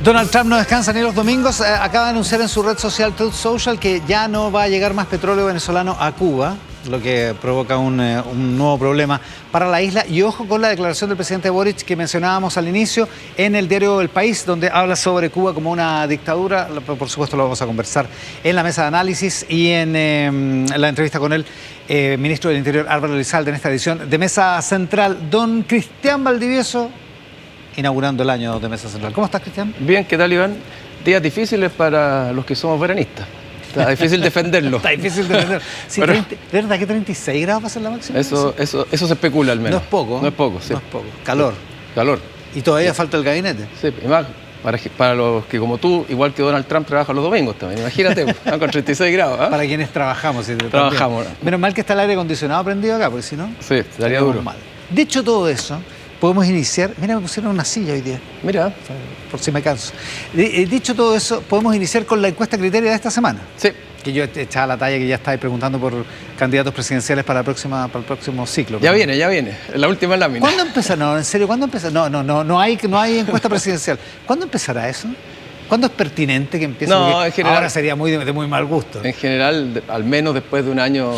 Donald Trump no descansa ni los domingos. Acaba de anunciar en su red social Truth Social que ya no va a llegar más petróleo venezolano a Cuba, lo que provoca un nuevo problema para la isla. Y ojo con la declaración del presidente Boric que mencionábamos al inicio en el diario El País, donde habla sobre Cuba como una dictadura. Por supuesto lo vamos a conversar en la mesa de análisis y en la entrevista con el ministro del Interior Álvaro Elizalde en esta edición de Mesa Central. Don Cristian Valdivieso, inaugurando el año de Mesa Central. ¿Cómo estás, Cristian? Bien, ¿qué tal, Iván? Días difíciles para los que somos veranistas. Está difícil defenderlo. Está difícil defenderlo. Sí, pero, ¿verdad que 36 grados va a ser la máxima? Eso se especula al menos. No es poco. No es poco, sí. No es poco. Calor. Calor. Y todavía falta el gabinete. Sí, y más para los que como tú, igual que Donald Trump, trabajan los domingos también. Imagínate, con 36 grados. ¿Eh? Para quienes trabajamos. Trabajamos. Menos mal que está el aire acondicionado prendido acá, porque si no... Sí, daría duro. Mal. Dicho todo eso, podemos iniciar... Mira, me pusieron una silla hoy día. Mira. Por si me canso. Dicho todo eso, podemos iniciar con la encuesta criteria de esta semana. Sí. Que yo echaba la talla que ya estáis preguntando por candidatos presidenciales para el próximo ciclo. Ya viene, la última lámina. ¿Cuándo empezará? No, en serio, ¿cuándo empezará? No hay encuesta presidencial. ¿Cuándo empezará eso? ¿Cuándo es pertinente que empiece? No, en general, ahora sería de muy mal gusto. En general, al menos después de un año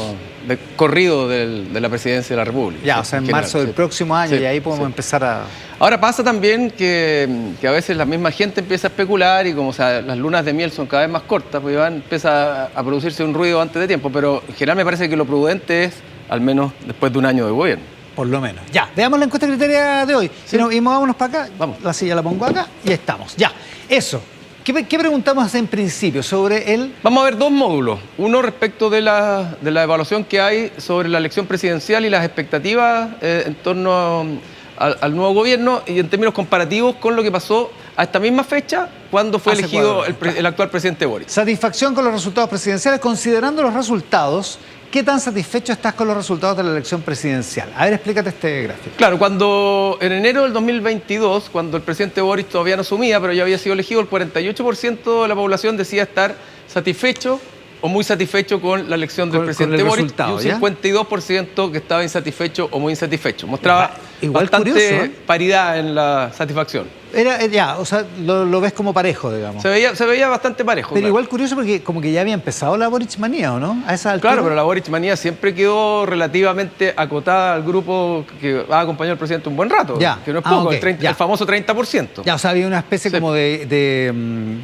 de corrido de la presidencia de la República. Ya, o sea, en marzo del próximo año, y ahí podemos empezar a... Ahora pasa también que a veces la misma gente empieza a especular y como las lunas de miel son cada vez más cortas, pues empieza a producirse un ruido antes de tiempo, pero en general me parece que lo prudente es, al menos después de un año de gobierno. Por lo menos. Ya, veamos la encuesta criteria de hoy. Sí. Y movámonos para acá. Vamos. La silla la pongo acá y ya estamos. Ya, eso. ¿Qué preguntamos en principio sobre el...? Vamos a ver dos módulos. Uno respecto de la evaluación que hay sobre la elección presidencial y las expectativas en torno al nuevo gobierno y en términos comparativos con lo que pasó a esta misma fecha cuando fue elegido el actual presidente Boric. Satisfacción con los resultados presidenciales. Considerando los resultados, ¿qué tan satisfecho estás con los resultados de la elección presidencial? A ver, explícate este gráfico. Claro, cuando en enero del 2022, cuando el presidente Boric todavía no asumía, pero ya había sido elegido, el 48% de la población decía estar satisfecho o muy satisfecho con la elección del presidente Boric, y un 52% que estaba insatisfecho o muy insatisfecho. Mostraba bastante curioso, paridad en la satisfacción. O sea, lo ves como parejo, digamos. Se veía bastante parejo. Pero claro, igual curioso porque como que ya había empezado la Boric manía, ¿o no? A esa altura. Claro, pero la Boric manía siempre quedó relativamente acotada al grupo que ha acompañado al presidente un buen rato. Ya. Que no es poco, Okay. el famoso 30%. Ya, o sea, había una especie como de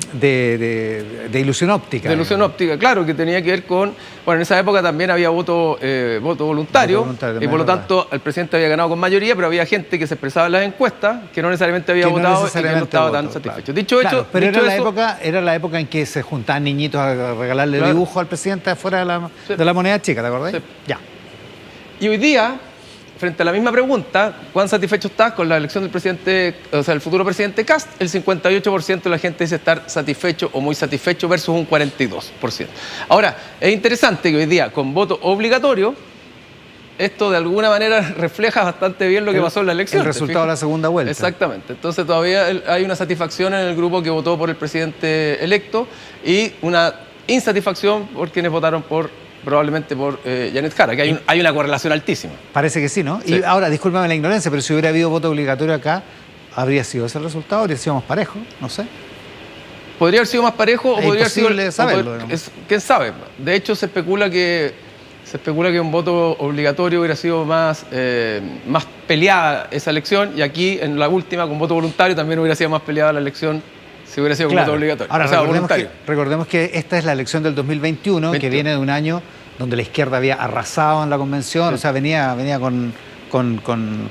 ilusión óptica. De ilusión óptica, claro, que tenía que ver con... Bueno, en esa época también había voto voluntario y por lo tanto el presidente había ganado con mayoría, pero había gente que se expresaba en las encuestas que no necesariamente había votado y que no estaba tan satisfecho. Claro. Dicho Claro, pero dicho era la época en que se juntaban niñitos a regalarle dibujo al presidente afuera de la moneda chica, ¿te acordás? Sí. Ya. Y hoy día, frente a la misma pregunta, ¿cuán satisfecho estás con la elección del presidente, o sea, el futuro presidente Kast? El 58% de la gente dice estar satisfecho o muy satisfecho versus un 42%. Ahora, es interesante que hoy día, con voto obligatorio, esto de alguna manera refleja bastante bien lo que pasó en la elección. El resultado de la segunda vuelta. Exactamente. Entonces todavía hay una satisfacción en el grupo que votó por el presidente electo y una insatisfacción por quienes votaron probablemente por Janet Jara, que hay una correlación altísima. Parece que sí, ¿no? Sí. Y ahora, discúlpame la ignorancia, pero si hubiera habido voto obligatorio acá, ¿habría sido ese el resultado? ¿Habría sido más parejo? No sé. Podría haber sido más parejo o podría haber sido... saberlo, ¿quién sabe? De hecho, se especula que un voto obligatorio hubiera sido más peleada esa elección y aquí, en la última, con voto voluntario, también hubiera sido más peleada la elección si hubiera sido con voto obligatorio. Ahora, recordemos que esta es la elección del 2021, que viene de un año donde la izquierda había arrasado en la convención, o sea, venía con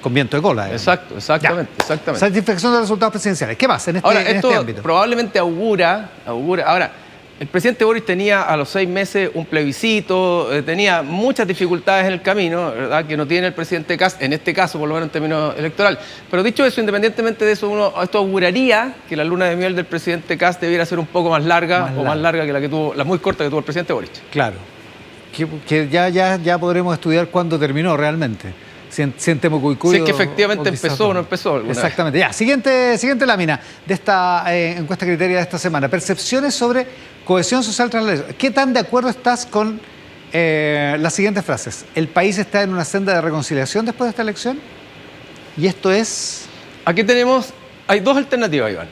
viento de cola. Exactamente. Satisfacción de los resultados presidenciales. ¿Qué más en este ámbito? Probablemente augura. Ahora, el presidente Boric tenía a los 6 meses un plebiscito, tenía muchas dificultades en el camino, ¿verdad? Que no tiene el presidente Kast, en este caso, por lo menos en términos electorales. Pero dicho eso, independientemente de eso, esto auguraría que la luna de miel del presidente Kast debiera ser un poco más larga que la muy corta que tuvo el presidente Boric. Claro. Que ya podremos estudiar cuándo terminó realmente. Si en Temucuicui. Si es que efectivamente empezó o no empezó. Exactamente. Ya, siguiente lámina de esta encuesta criteria de esta semana. Percepciones sobre cohesión social tras la elección. ¿Qué tan de acuerdo estás con las siguientes frases? ¿El país está en una senda de reconciliación después de esta elección? Y esto es... Aquí hay dos alternativas, Iván.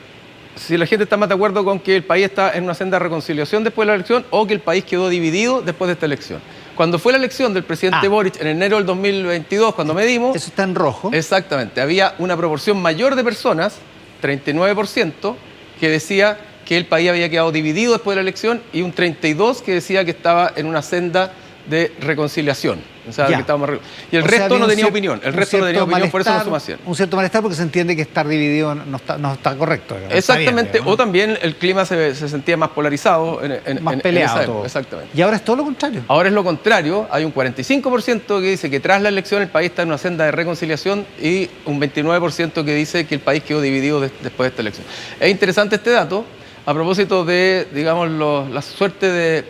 si la gente está más de acuerdo con que el país está en una senda de reconciliación después de la elección o que el país quedó dividido después de esta elección. Cuando fue la elección del presidente Boric en enero del 2022, cuando medimos... Eso está en rojo. Exactamente. Había una proporción mayor de personas, 39%, que decía que el país había quedado dividido después de la elección y un 32% que decía que estaba en una senda de reconciliación. O sea, que estábamos... Y el resto no tenía opinión. El resto no tenía opinión, por eso no sumación. Un cierto malestar porque se entiende que estar dividido no está correcto. Digamos. Exactamente. Está bien, o también el clima se sentía más polarizado. Más peleado todo. Exactamente. Y ahora es todo lo contrario. Ahora es lo contrario. Hay un 45% que dice que tras la elección el país está en una senda de reconciliación y un 29% que dice que el país quedó dividido después de esta elección. Es interesante este dato a propósito de, digamos, la suerte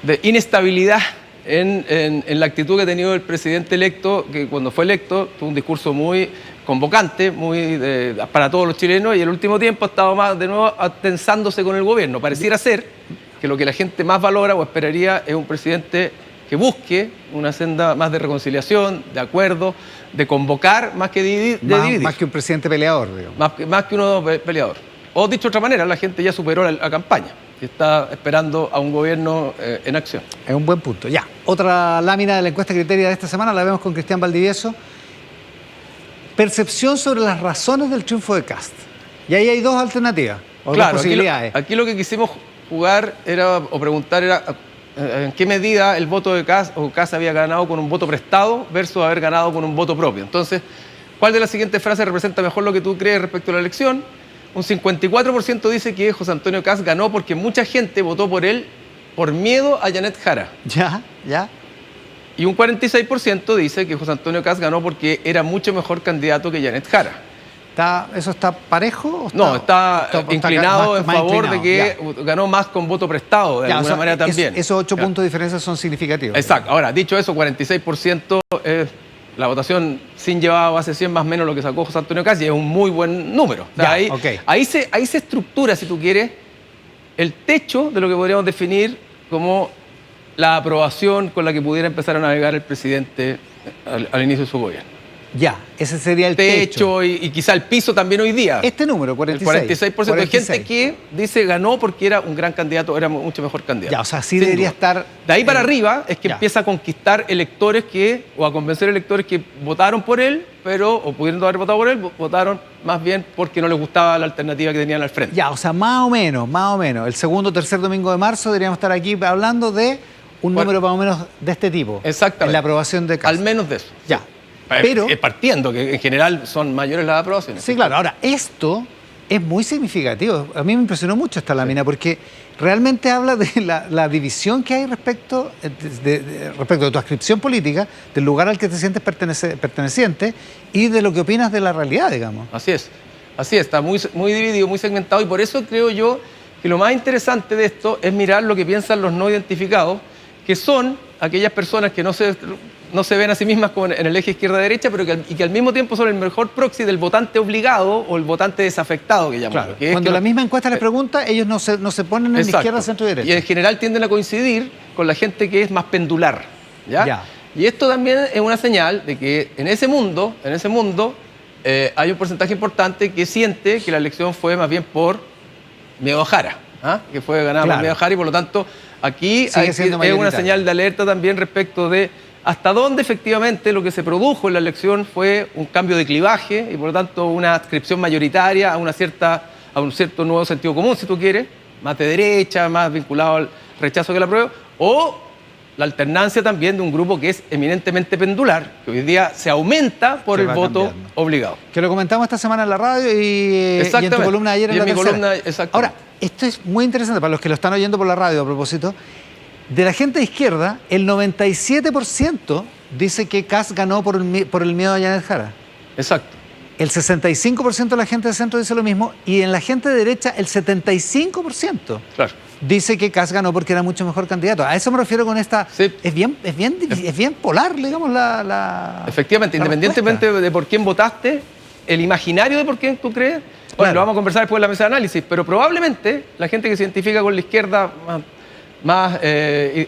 de inestabilidad en la actitud que ha tenido el presidente electo, que cuando fue electo tuvo un discurso muy convocante, para todos los chilenos, y el último tiempo ha estado más de nuevo tensándose con el gobierno. Pareciera ser que lo que la gente más valora o esperaría es un presidente que busque una senda más de reconciliación, de acuerdo, de convocar más que dividir. Más que un presidente peleador, digamos. Más que uno peleador. O dicho de otra manera, la gente ya superó la campaña y está esperando a un gobierno en acción. Es un buen punto. Ya, otra lámina de la encuesta Criteria de esta semana la vemos con Cristian Valdivieso. Percepción sobre las razones del triunfo de Kast. Y ahí hay dos alternativas, o dos posibilidades. Aquí lo que quisimos jugar o preguntar era en qué medida el voto de Kast o Kast había ganado con un voto prestado versus haber ganado con un voto propio. Entonces, ¿cuál de las siguientes frases representa mejor lo que tú crees respecto a la elección? Un 54% dice que José Antonio Kast ganó porque mucha gente votó por él por miedo a Janet Jara. Ya. Y un 46% dice que José Antonio Kast ganó porque era mucho mejor candidato que Janet Jara. ¿Eso está parejo? No, está inclinado en favor de que ganó más con voto prestado, de alguna manera también. Esos 8 puntos de diferencia son significativos. Exacto. Ahora, dicho eso, 46% es la votación sin llevar base 100 más o menos lo que sacó José Antonio Kast, y es un muy buen número. O sea, ahí se estructura, si tú quieres, el techo de lo que podríamos definir como la aprobación con la que pudiera empezar a navegar el presidente al inicio de su gobierno. Ya, ese sería el techo. Y quizá el piso también hoy día. Este número, 46. El 46% de gente que dice ganó porque era un gran candidato, era mucho mejor candidato. Ya, o sea, sí debería estar... De ahí para arriba es que empieza a conquistar electores o a convencer electores que votaron por él, o pudiendo haber votado por él, votaron más bien porque no les gustaba la alternativa que tenían al frente. Ya, o sea, más o menos. El segundo o tercer domingo de marzo deberíamos estar aquí hablando de un número más o menos de este tipo. Exactamente. En la aprobación de Kast. Al menos de eso. Ya. Pero partiendo, que en general son mayores las aprobaciones. Sí, claro. Ahora, esto es muy significativo. A mí me impresionó mucho esta lámina porque realmente habla de la división que hay respecto de tu adscripción política, del lugar al que te sientes perteneciente y de lo que opinas de la realidad, digamos. Así es, está muy dividido, muy segmentado, y por eso creo yo que lo más interesante de esto es mirar lo que piensan los no identificados, que son aquellas personas que no se ven a sí mismas como en el eje izquierda-derecha, pero que al mismo tiempo son el mejor proxy del votante obligado o el votante desafectado, que llamamos. Claro. Cuando la misma encuesta les pregunta, ellos no se ponen en la izquierda, centro y derecha. Y en general tienden a coincidir con la gente que es más pendular. ¿Ya? Y esto también es una señal de que en ese mundo hay un porcentaje importante que siente que la elección fue más bien por miedo a Jara, que fue ganada por miedo a Jara, y por lo tanto aquí es una señal de alerta también respecto de hasta dónde efectivamente lo que se produjo en la elección fue un cambio de clivaje y por lo tanto una adscripción mayoritaria a un cierto nuevo sentido común, si tú quieres, más de derecha, más vinculado al rechazo que la apruebo, o la alternancia también de un grupo que es eminentemente pendular, que hoy día se aumenta por el voto obligado. Que lo comentamos esta semana en la radio y en tu columna ayer en la tercera. Ahora, esto es muy interesante para los que lo están oyendo por la radio a propósito. De la gente de izquierda, el 97% dice que Kast ganó por el miedo a Janet Jara. Exacto. El 65% de la gente de centro dice lo mismo, y en la gente de derecha el 75% dice que Kast ganó porque era mucho mejor candidato. A eso me refiero con esta... Sí. Es bien polar, digamos, Efectivamente, independientemente de por quién votaste, el imaginario de por quién tú crees, bueno, lo vamos a conversar después de la mesa de análisis, pero probablemente la gente que se identifica con la izquierda más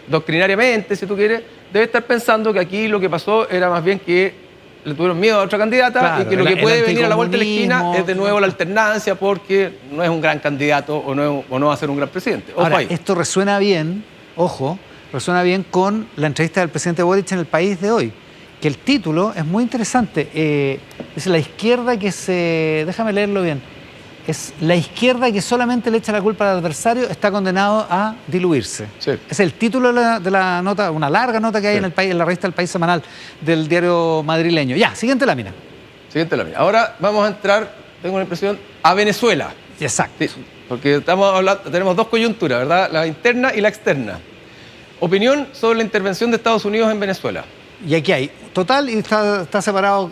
doctrinariamente, si tú quieres, debe estar pensando que aquí lo que pasó era más bien que le tuvieron miedo a otra candidata, Claro, y que lo que puede venir a la vuelta de la esquina anticomunismo, es de nuevo la alternancia, porque no es un gran candidato o no va a ser un gran presidente. Ojo Ahora, ahí. esto resuena bien, ojo, resuena bien con la entrevista del presidente Boric en El País de hoy, que el título es muy interesante. Es la izquierda que se... Déjame leerlo bien. Es la izquierda que solamente le echa la culpa al adversario está condenado a diluirse. Sí. Es el título de la nota, una larga nota que hay Sí. en El País, en la revista El País semanal del diario madrileño. Ya, siguiente lámina. Siguiente lámina. Ahora vamos a entrar, tengo la impresión, a Venezuela. Exacto. Sí, porque estamos hablando, tenemos dos coyunturas, ¿verdad? La interna y la externa. Opinión sobre la intervención de Estados Unidos en Venezuela. Y aquí hay total y está separado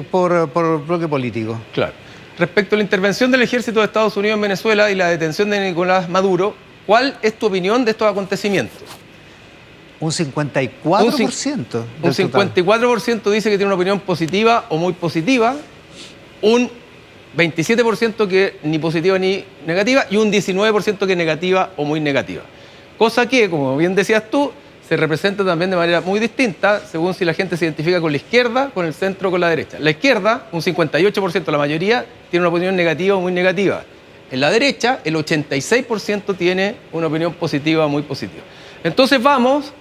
por bloque político. Claro. Respecto a la intervención del ejército de Estados Unidos en Venezuela y la detención de Nicolás Maduro, ¿cuál es tu opinión de estos acontecimientos? Un 54%. Un 54% dice que tiene una opinión positiva o muy positiva, un 27% que ni positiva ni negativa y un 19% que negativa o muy negativa. Cosa que, como bien decías tú, se representa también de manera muy distinta según si la gente se identifica con la izquierda, con el centro o con la derecha. La izquierda, un 58%, la mayoría, tiene una opinión negativa o muy negativa. En la derecha, el 86% tiene una opinión positiva o muy positiva. Entonces vamos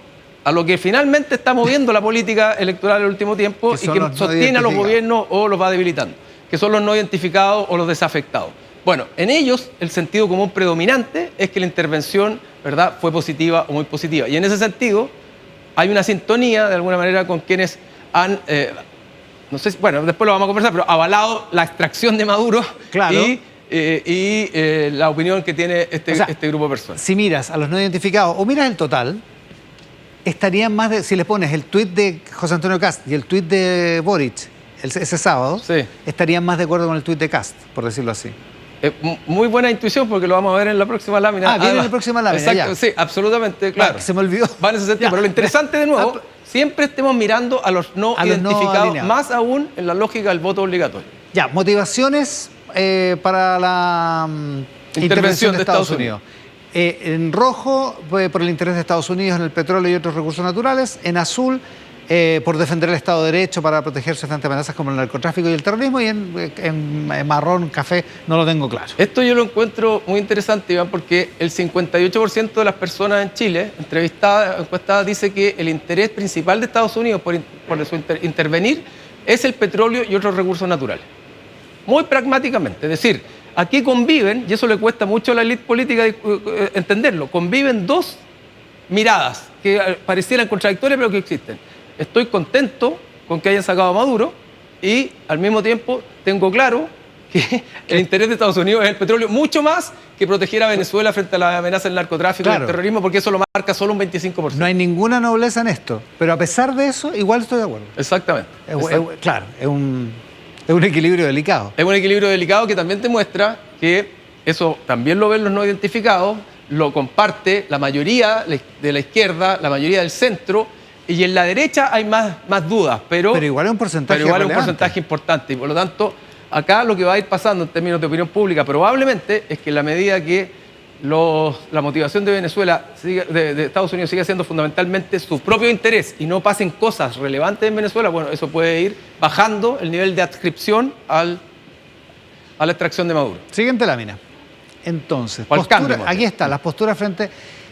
a lo que finalmente está moviendo la política electoral en el último tiempo y que sostiene a los gobiernos o los va debilitando, que son los no identificados o los desafectados. Bueno, en ellos el sentido común predominante es que la intervención, ¿verdad?, fue positiva o muy positiva. Y en ese sentido hay una sintonía de alguna manera con quienes han, no sé, bueno, después lo vamos a conversar, pero avalado la extracción de Maduro. Claro. y la opinión que tiene este grupo de personas. Si miras a los no identificados o miras el total, estarían más de, si le pones el tuit de José Antonio Cast y el tuit de Boric ese sábado, Sí. estarían más de acuerdo con el tuit de Cast, por decirlo así. Muy buena intuición porque lo vamos a ver en la próxima lámina. Viene en la próxima lámina, exacto, ya. Sí, absolutamente, claro. Se me olvidó. Va en ese sentido. Ya. Pero lo interesante, de nuevo, siempre estemos mirando a los no A los no identificados, alineados. más aún en la lógica del voto obligatorio. Ya, motivaciones para la intervención de Estados Unidos. En rojo, por el interés de Estados Unidos en el petróleo y otros recursos naturales. En azul, por defender el Estado de Derecho para protegerse frente a amenazas como el narcotráfico y el terrorismo. Y en marrón, café, no lo tengo claro. Esto yo lo encuentro muy interesante, Iván, porque el 58% de las personas en Chile encuestadas dice que el interés principal de Estados Unidos por intervenir es el petróleo y otros recursos naturales. Muy pragmáticamente, es decir, aquí conviven, y eso le cuesta mucho a la élite política entenderlo, conviven dos miradas que parecieran contradictorias pero que existen. Estoy contento con que hayan sacado a Maduro y al mismo tiempo tengo claro que el interés de Estados Unidos es el petróleo mucho más que proteger a Venezuela frente a la amenaza del narcotráfico y el terrorismo, porque eso lo marca solo un 25%. No hay ninguna nobleza en esto, pero a pesar de eso, igual estoy de acuerdo. Exactamente. Claro, es un equilibrio delicado. Es un equilibrio delicado que también te muestra que eso también lo ven los no identificados, lo comparte la mayoría de la izquierda, la mayoría del centro, y en la derecha hay más dudas, pero igual es un porcentaje pero igual es un relevante. porcentaje importante. Y por lo tanto, acá lo que va a ir pasando en términos de opinión pública probablemente es que en la medida que la motivación de Venezuela, de Estados Unidos, sigue siendo fundamentalmente su propio interés y no pasen cosas relevantes en Venezuela, bueno, eso puede ir bajando el nivel de adscripción a la extracción de Maduro. Siguiente lámina. Entonces, aquí está, las posturas frente...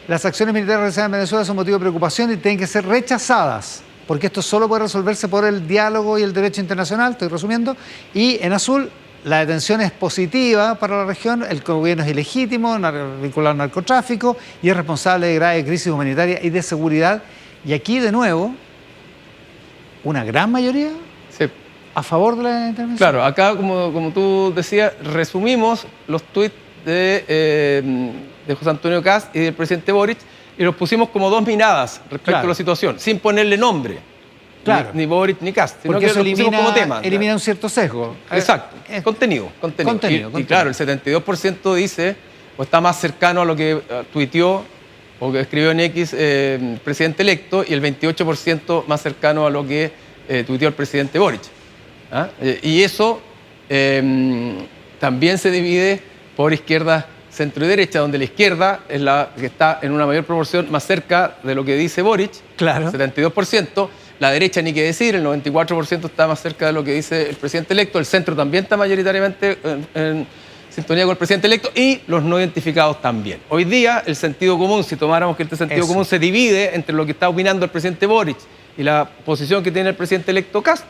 Las acciones militares realizadas en Venezuela son motivo de preocupación y tienen que ser rechazadas, porque esto solo puede resolverse por el diálogo y el derecho internacional, estoy resumiendo. Y en azul, la detención es positiva para la región, el gobierno es ilegítimo, vinculado al narcotráfico y es responsable de grave crisis humanitaria y de seguridad. Y aquí, de nuevo, una gran mayoría a favor de la intervención. Claro, acá, como tú decías, resumimos los tuits de José Antonio Cast y del presidente Boric y los pusimos como dos miradas respecto a la situación, sin ponerle nombre, ni Boric ni Cast, sino porque que eso lo pusimos como tema. Elimina un cierto sesgo. Exacto, contenido. Y claro, el 72% dice, o está más cercano a lo que tuiteó o que escribió en X el presidente electo, y el 28% más cercano a lo que tuiteó el presidente Boric. Y eso también se divide por izquierda, centro y derecha, donde la izquierda es la que está en una mayor proporción más cerca de lo que dice Boric, claro. 72%, La derecha, ni qué decir, el 94% está más cerca de lo que dice el presidente electo. El centro también está mayoritariamente en sintonía con el presidente electo y los no identificados también. Hoy día, el sentido común, si tomáramos que este sentido común se divide entre lo que está opinando el presidente Boric y la posición que tiene el presidente electo Kast,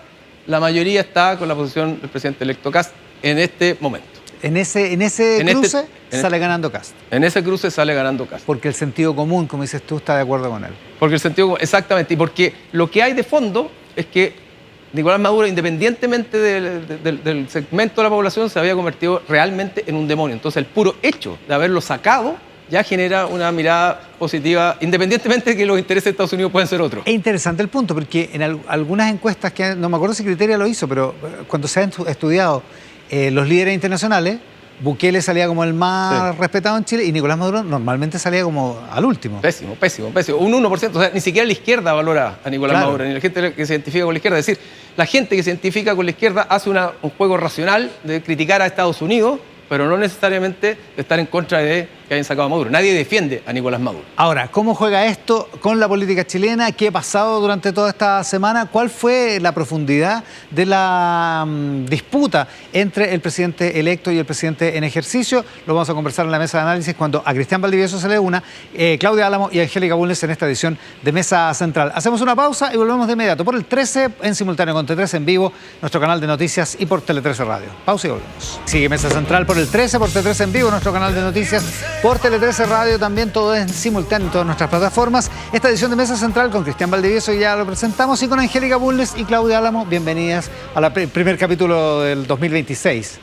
la mayoría está con la posición del presidente electo Kast en este momento. En ese cruce sale ganando Kast. En ese cruce sale ganando Kast. Porque el sentido común, como dices tú, está de acuerdo con él. Porque el sentido, exactamente, y porque lo que hay de fondo es que Nicolás Maduro, independientemente del segmento de la población, se había convertido realmente en un demonio. Entonces, el puro hecho de haberlo sacado ya genera una mirada positiva, independientemente de que los intereses de Estados Unidos pueden ser otros. Es interesante el punto, porque en algunas encuestas, que no me acuerdo si Criteria lo hizo, pero cuando se han estudiado los líderes internacionales, Bukele salía como el más respetado en Chile y Nicolás Maduro normalmente salía como al último. Pésimo. Un 1%, o sea, ni siquiera la izquierda valora a Nicolás Maduro, ni la gente que se identifica con la izquierda. Es decir, la gente que se identifica con la izquierda hace un juego racional de criticar a Estados Unidos, pero no necesariamente de estar en contra de que hayan sacado a Maduro. Nadie defiende a Nicolás Maduro. Ahora, ¿cómo juega esto con la política chilena? ¿Qué ha pasado durante toda esta semana? ¿Cuál fue la profundidad de la disputa entre el presidente electo y el presidente en ejercicio? Lo vamos a conversar en la mesa de análisis cuando a Cristian Valdivieso se le una, Claudia Álamo y Angélica Bulnes en esta edición de Mesa Central. Hacemos una pausa y volvemos de inmediato por el 13 en simultáneo con T13 en vivo, nuestro canal de noticias y por Tele13 Radio. Pausa y volvemos. Sigue Mesa Central por el 13, por T13 en vivo, nuestro canal de noticias, por Tele13 Radio, también todo en simultáneo en todas nuestras plataformas. Esta edición de Mesa Central con Cristian Valdivieso, ya lo presentamos, y con Angélica Bulnes y Claudia Álamo. Bienvenidas al primer capítulo del 2026.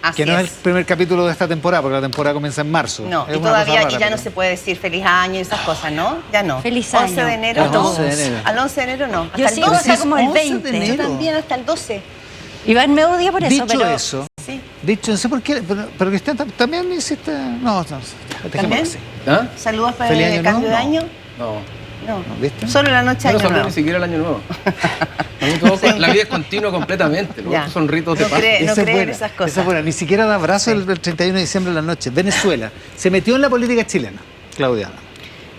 Así que no es el es. primer capítulo de esta temporada, porque la temporada comienza en marzo. No, es y todavía ya no se puede decir feliz año y esas cosas, ¿no? Ya no. Feliz año. 11 de enero Al no. 11 de enero. Al 11 de enero no. Hasta Yo el sigo 12. hasta como el 11 de 20. enero. Yo también hasta el 12. Iván me odia por eso, Dicho pero... eso, Sí. dicho, no sé por qué, pero Cristian, también hiciste... No, ¿También? así. ¿Ah? Saludos para ¿Feliz el año cambio nuevo? de año. No. No. ¿Viste? Solo la noche Yo no año saludé nuevo. ni siquiera el año nuevo. A mí todo, la vida es continua completamente. Los Ya. otros son ritos de No paz. cree- Esa es creen buena, esas cosas. esa es buena. Ni siquiera da abrazo el 31 de diciembre en la noche. Venezuela se metió en la política chilena, Claudia.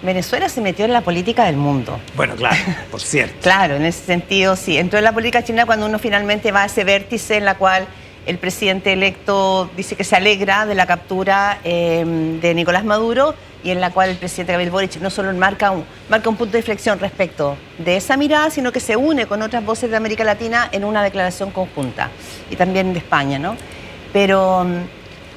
Venezuela se metió en la política del mundo. Bueno, claro, por cierto. Claro, en ese sentido sí. Entró en la política chilena cuando uno finalmente va a ese vértice en la cual el presidente electo dice que se alegra de la captura de Nicolás Maduro y en la cual el presidente Gabriel Boric no solo marca un punto de inflexión respecto de esa mirada, sino que se une con otras voces de América Latina en una declaración conjunta y también de España, ¿no? Pero,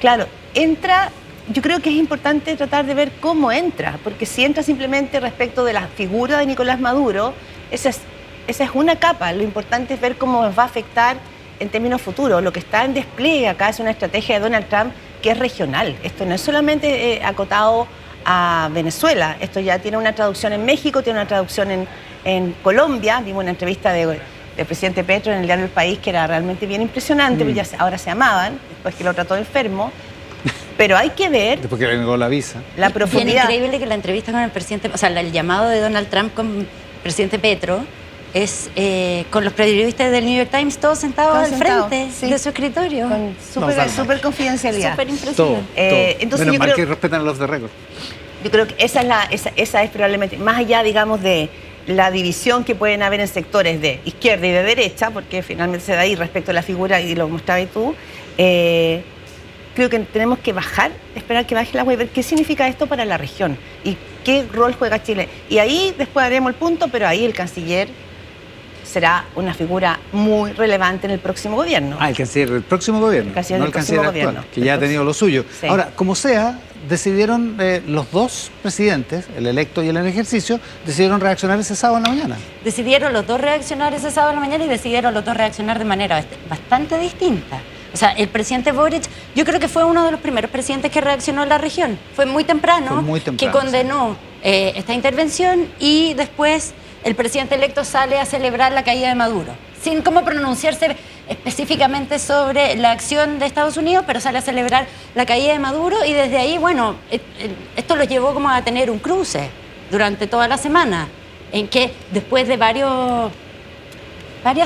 claro, entra... Yo creo que es importante tratar de ver cómo entra, porque si entra simplemente respecto de la figura de Nicolás Maduro, esa es una capa. Lo importante es ver cómo va a afectar en términos futuros. Lo que está en despliegue acá es una estrategia de Donald Trump que es regional. Esto no es solamente acotado a Venezuela, esto ya tiene una traducción en México, tiene una traducción en Colombia. Vimos una entrevista del presidente Petro en el diario El País que era realmente bien impresionante, porque ahora se amaban, después que lo trató enfermo. Pero hay que ver Después que le negó la visa. la Bien profundidad. increíble que la entrevista con el presidente, o sea, el llamado de Donald Trump con el presidente Petro es con los periodistas del New York Times todos sentados Todos al sentados, frente sí. de su escritorio. Con Salma. súper confidencialidad. Súper Todo. impresionante. Entonces Menos yo mal creo- que respetan los de récord. Yo creo que esa es probablemente, más allá, digamos, de la división que pueden haber en sectores de izquierda y de derecha, porque finalmente se da ahí respecto a la figura, y lo mostrabas tú, creo que tenemos que esperar que baje la agua y ver qué significa esto para la región y qué rol juega Chile. Y ahí después haremos el punto, pero ahí el canciller será una figura muy relevante en el próximo gobierno. El canciller del próximo gobierno, El canciller no del el canciller próximo actual, gobierno. que ya ha tenido lo suyo. Sí. Ahora, como sea, decidieron los dos presidentes, el electo y el en ejercicio, decidieron reaccionar ese sábado en la mañana. Decidieron los dos reaccionar ese sábado en la mañana y decidieron los dos reaccionar de manera bastante distinta. O sea, el presidente Boric, yo creo que fue uno de los primeros presidentes que reaccionó en la región. Fue muy temprano, Fue muy temprano, que condenó esta intervención, y después el presidente electo sale a celebrar la caída de Maduro, sin como pronunciarse específicamente sobre la acción de Estados Unidos, pero sale a celebrar la caída de Maduro, y desde ahí, bueno, esto lo llevó como a tener un cruce durante toda la semana, en que después de varias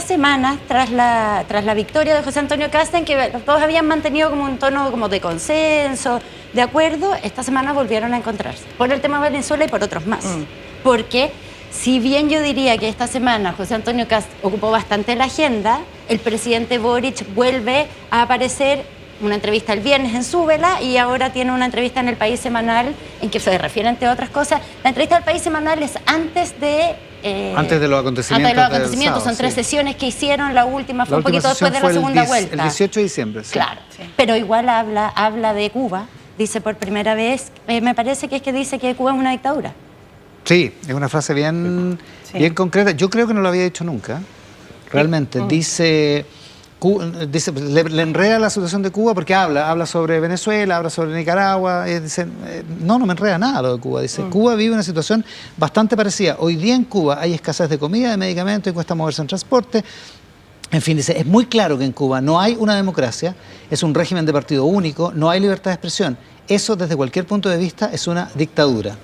semanas tras la victoria de José Antonio Kast, en que todos habían mantenido como un tono como de consenso, de acuerdo, esta semana volvieron a encontrarse por el tema de Venezuela y por otros más. Porque Si bien yo diría que esta semana José Antonio Kast ocupó bastante la agenda, el presidente Boric vuelve a aparecer una entrevista el viernes en Súbela y ahora tiene una entrevista en El País Semanal en que se refiere, entre otras cosas. La entrevista del País Semanal es antes de los acontecimientos. Antes de los acontecimientos, sábado, son 3 sesiones que hicieron, la última fue un poquito después de la segunda vuelta. El 18 de diciembre, sí. Claro, pero igual habla de Cuba, dice por primera vez, me parece que dice que Cuba es una dictadura. Sí, es una frase bien concreta. Yo creo que no lo había dicho nunca, realmente. Dice, le enreda la situación de Cuba porque habla sobre Venezuela, habla sobre Nicaragua. Dice, no me enreda nada lo de Cuba. Dice, Cuba vive una situación bastante parecida. Hoy día en Cuba hay escasez de comida, de medicamentos y cuesta moverse en transporte. En fin, dice, es muy claro que en Cuba no hay una democracia, es un régimen de partido único, no hay libertad de expresión. Eso, desde cualquier punto de vista, es una dictadura.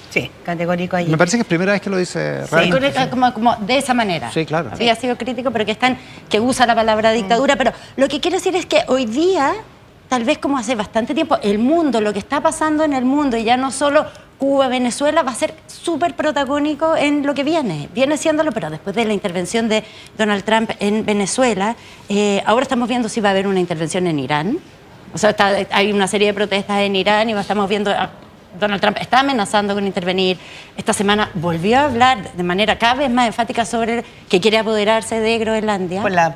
Sí, categórico ahí. Me parece que es primera vez que lo dice Como de esa manera. Sí, claro. Había sido crítico, pero que usa la palabra dictadura. Pero lo que quiero decir es que hoy día, tal vez como hace bastante tiempo, el mundo, lo que está pasando en el mundo, y ya no solo Cuba, Venezuela, va a ser súper protagónico en lo que viene. Viene siéndolo, pero después de la intervención de Donald Trump en Venezuela, ahora estamos viendo si va a haber una intervención en Irán. O sea, hay una serie de protestas en Irán y estamos viendo... Donald Trump está amenazando con intervenir. Esta semana volvió a hablar de manera cada vez más enfática sobre que quiere apoderarse de Groenlandia. Por las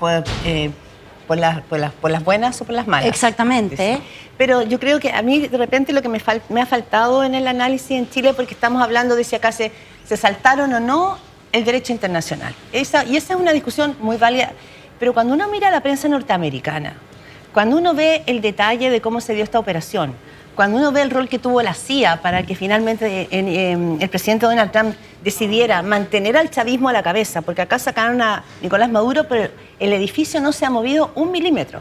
buenas o por las malas. Exactamente. Sí. Pero yo creo que a mí de repente lo que me ha faltado en el análisis en Chile, porque estamos hablando de si acá se saltaron o no el derecho internacional. Y esa es una discusión muy válida. Pero cuando uno mira la prensa norteamericana, cuando uno ve el detalle de cómo se dio esta operación, cuando uno ve el rol que tuvo la CIA para que finalmente el presidente Donald Trump decidiera mantener al chavismo a la cabeza, porque acá sacaron a Nicolás Maduro, pero el edificio no se ha movido 1 milímetro.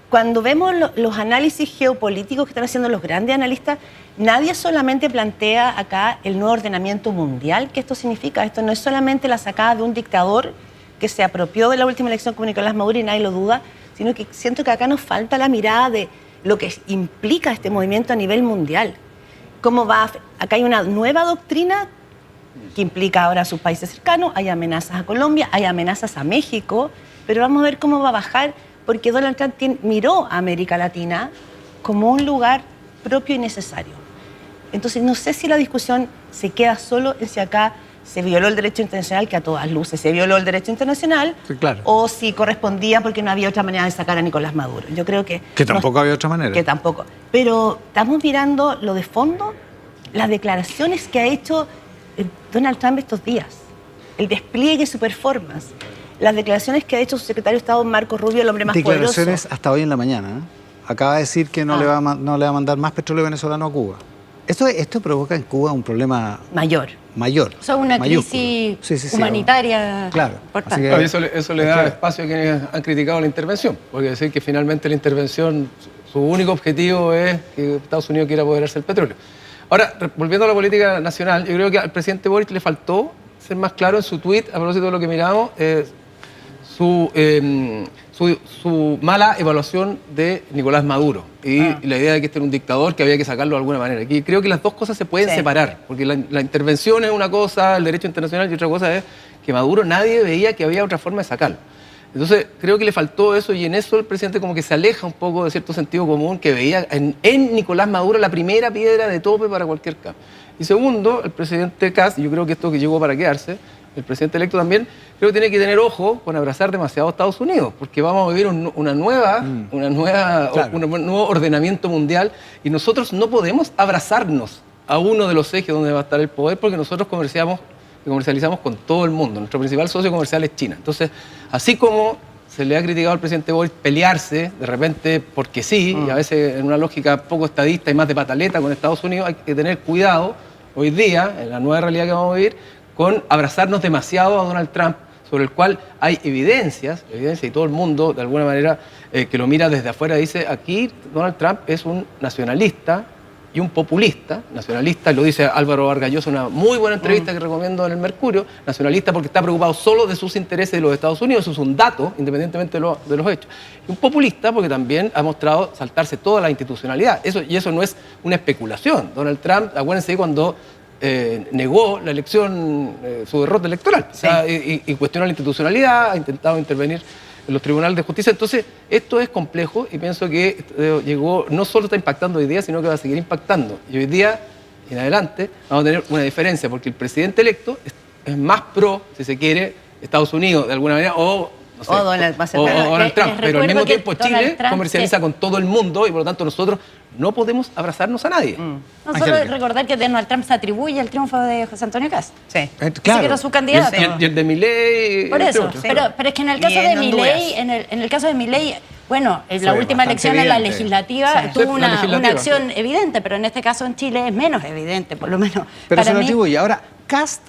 Cuando vemos los análisis geopolíticos que están haciendo los grandes analistas, nadie solamente plantea acá el nuevo ordenamiento mundial que esto significa. Esto no es solamente la sacada de un dictador que se apropió de la última elección con Nicolás Maduro y nadie lo duda, sino que siento que acá nos falta la mirada de lo que implica este movimiento a nivel mundial. Acá hay una nueva doctrina que implica ahora a sus países cercanos, hay amenazas a Colombia, hay amenazas a México, pero vamos a ver cómo va a bajar, porque Donald Trump miró a América Latina como un lugar propio y necesario. Entonces, no sé si la discusión se queda solo en si acá se violó el derecho internacional, que a todas luces se violó el derecho internacional, sí, claro, o si correspondía porque no había otra manera de sacar a Nicolás Maduro. Yo creo que tampoco había otra manera. Que tampoco. Pero estamos mirando lo de fondo, las declaraciones que ha hecho Donald Trump estos días, el despliegue de su performance, las declaraciones que ha hecho su secretario de Estado Marco Rubio, el hombre más poderoso. Declaraciones hasta hoy en la mañana, ¿eh? Acaba de decir que no le va a mandar más petróleo venezolano a Cuba. Esto provoca en Cuba un problema mayor. O sea, una crisis humanitaria. Claro. Eso le da espacio a quienes han criticado la intervención, porque decir que finalmente la intervención, su único objetivo es que Estados Unidos quiera apoderarse del petróleo. Ahora, volviendo a la política nacional, yo creo que al presidente Boric le faltó ser más claro en su tuit, a propósito de lo que miramos, su mala evaluación de Nicolás Maduro y la idea de que este era un dictador que había que sacarlo de alguna manera. Y creo que las dos cosas se pueden separar, porque la intervención es una cosa, el derecho internacional, y otra cosa es que Maduro nadie veía que había otra forma de sacarlo. Entonces creo que le faltó eso, y en eso el presidente como que se aleja un poco de cierto sentido común que veía en Nicolás Maduro la primera piedra de tope para cualquier cambio. Y segundo, el presidente Kast, yo creo que esto que llegó para quedarse, el presidente electo también, creo que tiene que tener ojo con abrazar demasiado a Estados Unidos, porque vamos a vivir un nuevo ordenamiento mundial, y nosotros no podemos abrazarnos a uno de los ejes donde va a estar el poder, porque nosotros comercializamos con todo el mundo. Nuestro principal socio comercial es China. Entonces, así como se le ha criticado al presidente Boric pelearse de repente porque sí, y a veces en una lógica poco estadista y más de pataleta con Estados Unidos, hay que tener cuidado hoy día, en la nueva realidad que vamos a vivir, con abrazarnos demasiado a Donald Trump, sobre el cual hay evidencia, y todo el mundo, de alguna manera, que lo mira desde afuera, dice, aquí Donald Trump es un nacionalista y un populista. Nacionalista, lo dice Álvaro Vargas Llosa, una muy buena entrevista que recomiendo en el Mercurio. Nacionalista porque está preocupado solo de sus intereses de los Estados Unidos, eso es un dato, independientemente de los hechos. Y un populista porque también ha mostrado saltarse toda la institucionalidad. Eso no es una especulación. Donald Trump, acuérdense cuando negó la elección, su derrota electoral. Sí. O sea, y cuestionó la institucionalidad, ha intentado intervenir en los tribunales de justicia. Entonces, esto es complejo y pienso que no solo está impactando hoy día, sino que va a seguir impactando. Y hoy día, en adelante, vamos a tener una diferencia, porque el presidente electo es más pro, si se quiere, Estados Unidos, de alguna manera, o no sé, O Donald Trump, pero al mismo tiempo Chile Trump, comercializa con todo el mundo y por lo tanto nosotros no podemos abrazarnos a nadie. No solo recordar que Donald Trump se atribuye el triunfo de José Antonio Cast. Sí. Ese que era su candidato. Y el de Milei. Por eso, otros. pero es que en el caso Y en de Milei, en el caso de Milei, bueno, en la Fue última bastante elección en la evidente. legislativa Sí. tuvo Sí, la una legislativa. acción evidente, pero en este caso en Chile es menos evidente, por lo menos. Pero para se lo mí. atribuye. Ahora, Kast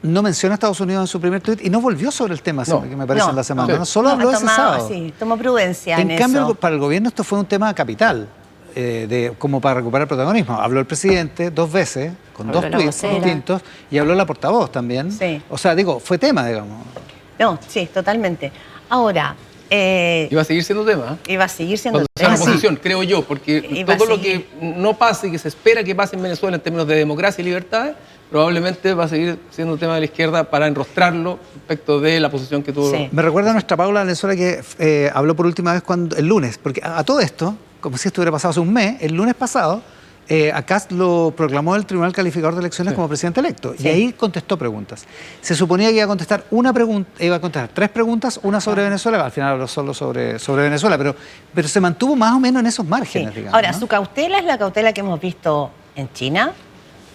no menciona a Estados Unidos en su primer tuit y no volvió sobre el tema, No. que me parece en la semana. no. No, solo habló ese sábado. Sí, tomó prudencia en En cambio, eso. para el gobierno esto fue un tema capital, como para recuperar protagonismo. Habló el presidente 2 veces, con Habló 2 la tuits vocera. distintos, y habló la portavoz también. Sí. O sea, digo, fue tema, digamos. No, sí, totalmente. Ahora, Y va a seguir siendo tema. iba a seguir siendo Cuando sea la tema. oposición, creo yo, porque Y va a todo lo que seguir. no pase y que se espera que pase en Venezuela en términos de democracia y libertad, probablemente va a seguir siendo tema de la izquierda para enrostrarlo respecto de la posición que tuvo. Sí. Me recuerda a nuestra Paula Valenzuela que habló por última vez el lunes, porque a todo esto, como si esto hubiera pasado hace un mes, el lunes pasado, a Kast lo proclamó el Tribunal Calificador de Elecciones Sí. como presidente electo. Sí. Y ahí contestó preguntas. Se suponía que iba a contestar una pregunta, iba a contestar 3 preguntas, una sobre Venezuela, al final habló solo sobre Venezuela, pero se mantuvo más o menos en esos Sí. márgenes, digamos. Ahora, ¿no? su cautela es la cautela que hemos visto en China,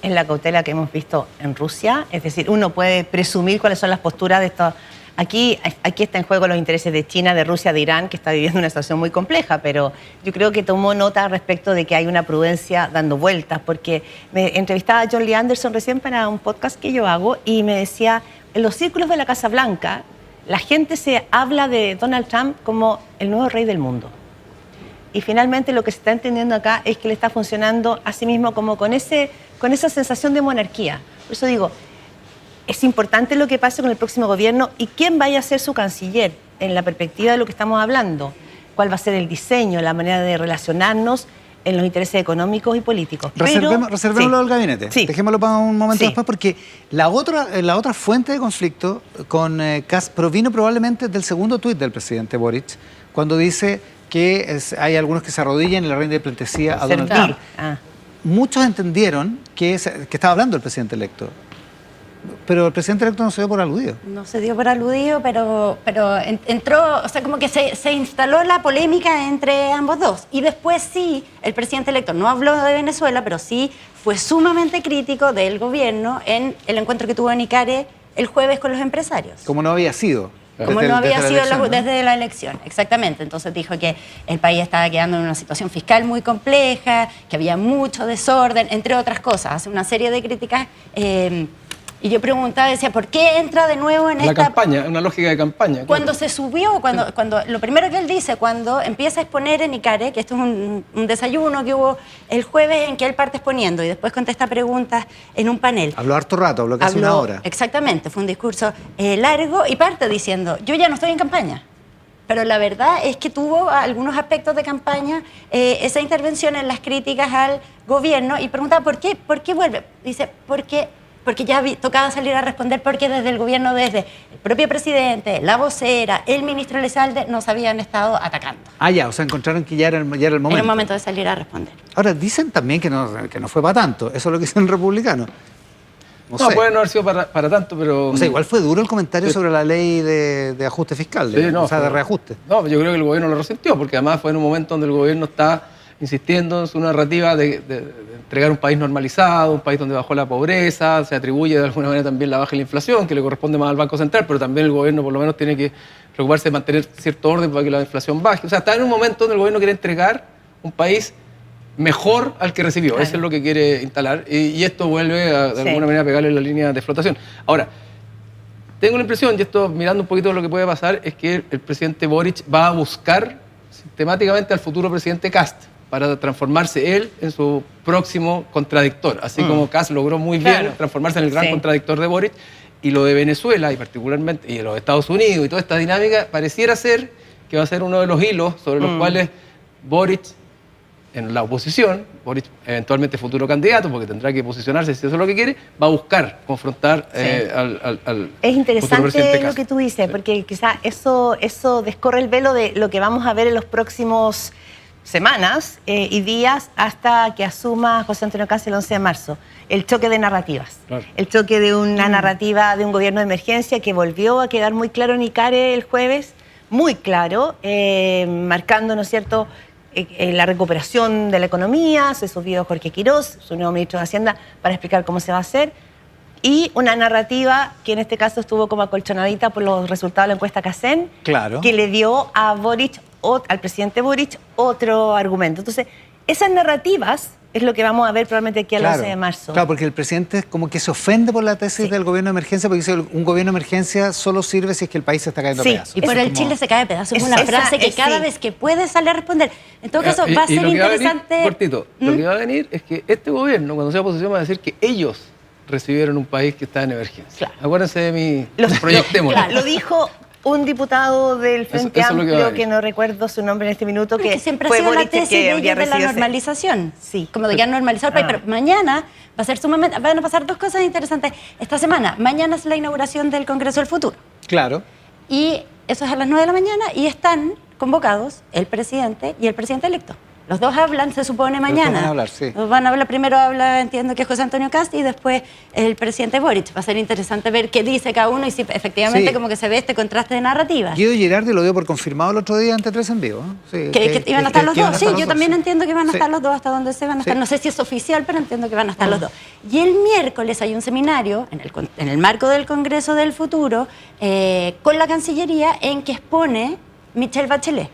es la cautela que hemos visto en Rusia, es decir, uno puede presumir cuáles son las posturas de estos. Aquí está en juego los intereses de China, de Rusia, de Irán, que está viviendo una situación muy compleja, pero yo creo que tomó nota respecto de que hay una prudencia dando vueltas, porque me entrevistaba a John Lee Anderson recién para un podcast que yo hago y me decía, en los círculos de la Casa Blanca, la gente se habla de Donald Trump como el nuevo rey del mundo. Y finalmente lo que se está entendiendo acá es que le está funcionando a sí mismo como con esa sensación de monarquía. Por eso digo, es importante lo que pase con el próximo gobierno y quién vaya a ser su canciller en la perspectiva de lo que estamos hablando. Cuál va a ser el diseño, la manera de relacionarnos en los intereses económicos y políticos. Reservémoslo del gabinete. Sí. Dejémoslo para un momento Sí. después, porque la otra fuente de conflicto con Kast provino probablemente del segundo tuit del presidente Boric, cuando dice que hay algunos que se arrodillan y le rinden pleitesía a Donald Servir. Trump. Ah. Muchos entendieron que estaba hablando el presidente electo, pero el presidente electo no se dio por aludido. No se dio por aludido, pero entró, o sea, como que se instaló la polémica entre ambos dos. Y después sí, el presidente electo no habló de Venezuela, pero sí fue sumamente crítico del gobierno en el encuentro que tuvo en Icare el jueves con los empresarios. Como no había sido. Como desde- no había desde la sido elección, ¿no? desde la elección, exactamente. Entonces dijo que el país estaba quedando en una situación fiscal muy compleja, que había mucho desorden, entre otras cosas. Hace una serie de críticas. Y yo preguntaba, decía, ¿por qué entra de nuevo en La esta... campaña, una lógica de campaña. Cuando se subió, cuando lo primero que él dice, cuando empieza a exponer en Icare, que esto es un desayuno que hubo el jueves en que él parte exponiendo y después contesta preguntas en un panel. Habló harto rato, habló casi una hora. Exactamente, fue un discurso largo y parte diciendo, yo ya no estoy en campaña. Pero la verdad es que tuvo algunos aspectos de campaña esa intervención en las críticas al gobierno y preguntaba, ¿por qué vuelve? Dice, porque ya tocaba salir a responder, porque desde el gobierno, desde el propio presidente, la vocera, el ministro Elizalde, nos habían estado atacando. Ah, ya, o sea, encontraron que ya era el momento. Era el momento de salir a responder. Ahora, dicen también que no fue para tanto. Eso es lo que dicen los republicanos. No sé. puede no haber sido para tanto, pero... O sea, igual fue duro el comentario sobre la ley de ajuste fiscal, Sí, no, o sea, de fue- reajuste. No, yo creo que el gobierno lo resintió, porque además fue en un momento donde el gobierno está insistiendo en su narrativa de entregar un país normalizado, un país donde bajó la pobreza, se atribuye de alguna manera también la baja de la inflación, que le corresponde más al Banco Central, pero también el gobierno por lo menos tiene que preocuparse de mantener cierto orden para que la inflación baje. O sea, está en un momento donde el gobierno quiere entregar un país mejor al que recibió. Claro. Eso es lo que quiere instalar. Y esto vuelve de Sí. alguna manera a pegarle la línea de flotación. Ahora, tengo la impresión, y esto mirando un poquito de lo que puede pasar, es que el presidente Boric va a buscar sistemáticamente al futuro presidente Kast para transformarse él en su próximo contradictor. Así como Kast logró muy Claro. bien transformarse en el gran Sí. contradictor de Boric. Y lo de Venezuela, y particularmente, y de los Estados Unidos, y toda esta dinámica, pareciera ser que va a ser uno de los hilos sobre los cuales Boric en la oposición, Boric eventualmente futuro candidato, porque tendrá que posicionarse si eso es lo que quiere, va a buscar confrontar al Es futuro presidente interesante lo Kast. que tú dices, porque quizás eso descorre el velo de lo que vamos a ver en los próximos semanas y días hasta que asuma José Antonio Kast el 11 de marzo. El choque de narrativas. Claro. El choque de una narrativa de un gobierno de emergencia que volvió a quedar muy claro en ICARE el jueves, muy claro, marcando, ¿no es cierto?, la recuperación de la economía. Se subió Jorge Quirós, su nuevo ministro de Hacienda, para explicar cómo se va a hacer. Y una narrativa que en este caso estuvo como acolchonadita por los resultados de la encuesta CACEN, Claro. que le dio a Boric, al presidente Boric, otro argumento. Entonces, esas narrativas es lo que vamos a ver probablemente aquí al 11 de marzo. Claro, porque el presidente como que se ofende por la tesis del gobierno de emergencia, porque dice un gobierno de emergencia solo sirve si es que el país se está cayendo a Sí, pedazos. Y por Eso el es como- Chile se cae de pedazos. Es Es- una esa- frase que es- cada sí. vez que puede sale a responder. En todo caso, Y- va a y ser lo que va a venir, interesante. cortito, lo que va a venir es que este gobierno, cuando sea oposición, va a decir que ellos recibieron un país que está en emergencia. Claro. Acuérdense de mi Los- proyectémoslo. Claro, lo dijo un diputado del Frente eso es lo que va a Amplio, venir. que no recuerdo su nombre en este minuto, Porque que siempre ha fue sido la Boric el tesis que de había ellos de la recibido ese- normalización. Sí. Como de ya normalizar el país. Pero mañana va a ser sumamente. Van a pasar dos cosas interesantes esta semana. Mañana es la inauguración del Congreso del Futuro. Claro. Y eso es a las 9 de la mañana y están convocados el presidente y el presidente electo. Los dos hablan, se supone, mañana. van a hablar, sí. Van a hablar, primero habla, entiendo que es José Antonio Kast, y después el presidente Boric. Va a ser interesante ver qué dice cada uno y si efectivamente Sí. como que se ve este contraste de narrativas. Guido Girardi lo dio por confirmado el otro día ante 3 en vivo. Sí, Que iban a estar los que iban dos. a Sí, estar los yo dos, también sí. entiendo que van a Sí. estar los dos hasta donde se van a estar. Sí. No sé si es oficial, pero entiendo que van a estar los dos. Y el miércoles hay un seminario en el marco del Congreso del Futuro con la Cancillería en que expone Michelle Bachelet